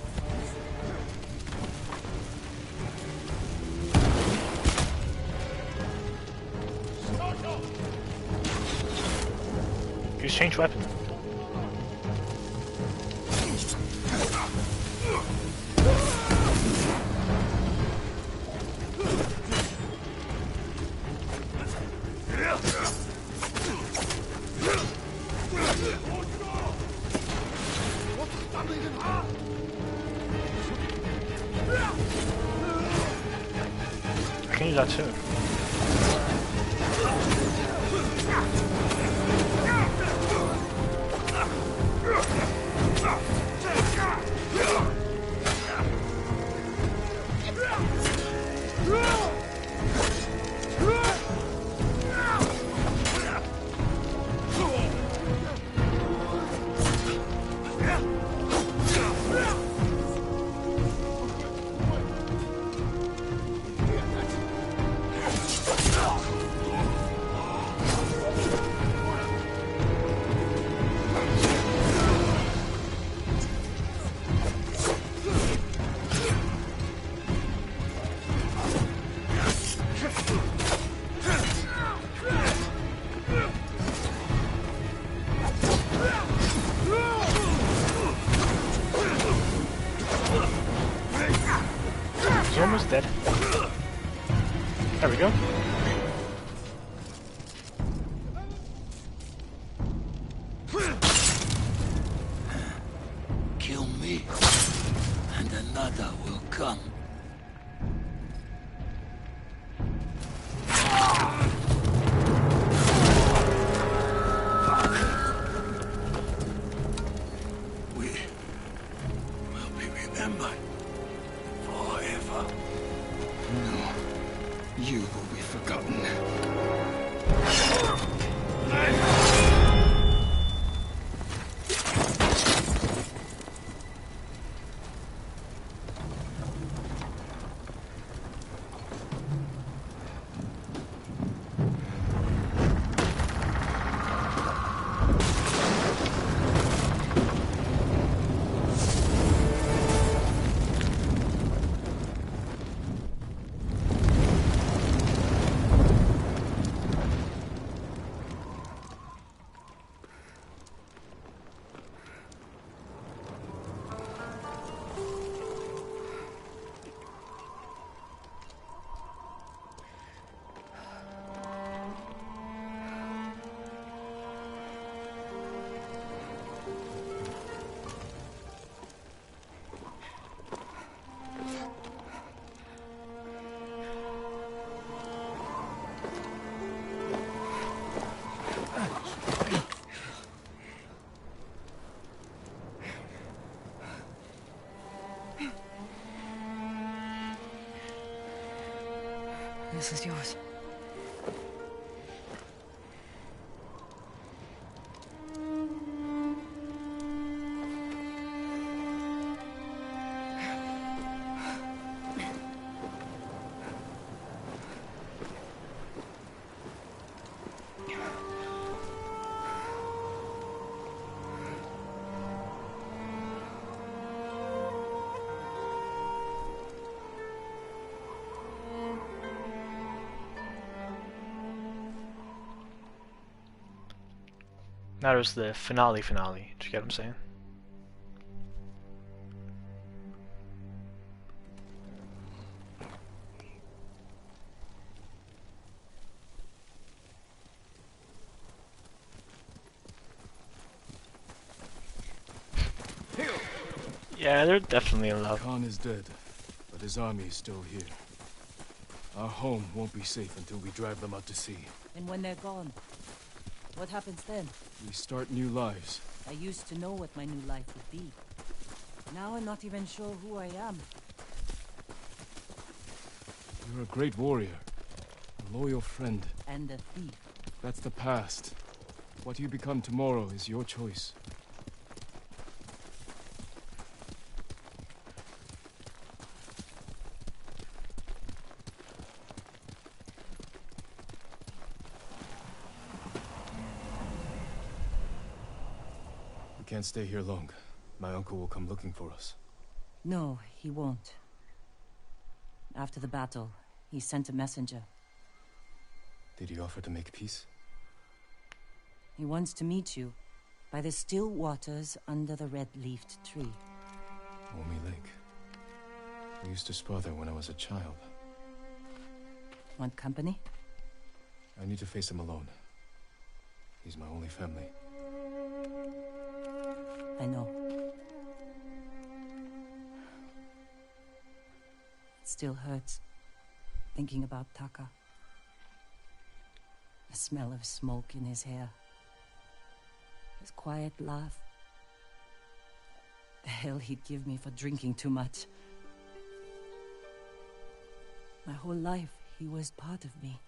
Use change weapon. I can use that too. He's almost dead. There we go. Kill me, and another will come. We will be remembered forever. No, you will be forgotten. This is yours. matters the finale. Do you get what I'm saying? Yeah, they're definitely in love. Khan is dead, but his army is still here. Our home won't be safe until we drive them out to sea. And when they're gone, what happens then? We start new lives. I used to know what my new life would be. Now I'm not even sure who I am. You're a great warrior, a loyal friend. And a thief. That's the past. What you become tomorrow is your choice. We can't stay here long. My uncle will come looking for us. No, he won't. After the battle, he sent a messenger. Did he offer to make peace? He wants to meet you by the still waters under the red-leafed tree. Omi Lake. We used to spar there when I was a child. Want company? I need to face him alone. He's my only family. I know. It still hurts, thinking about Taka. The smell of smoke in his hair. His quiet laugh. The hell he'd give me for drinking too much. My whole life, he was part of me.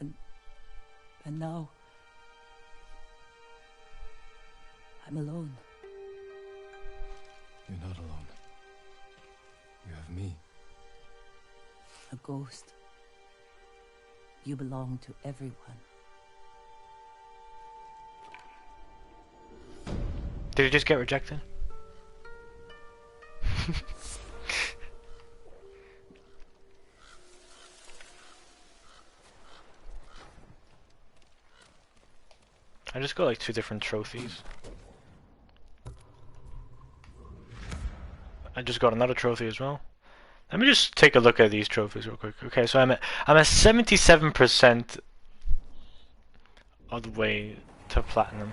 And now... I'm alone. You're not alone. You have me. A ghost. You belong to everyone. Did he just get rejected? I just got like 2 different trophies. I just got another trophy as well. Let me just take a look at these trophies real quick. Okay, so I'm at 77% of the way to platinum.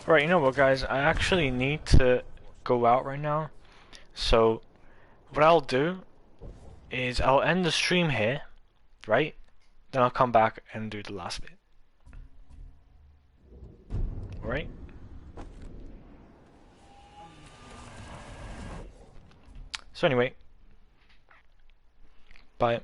Right, you know what, guys? I actually need to go out right now. So what I'll do is I'll end the stream here, right? Then I'll come back and do the last bit. Alright? So anyway, bye.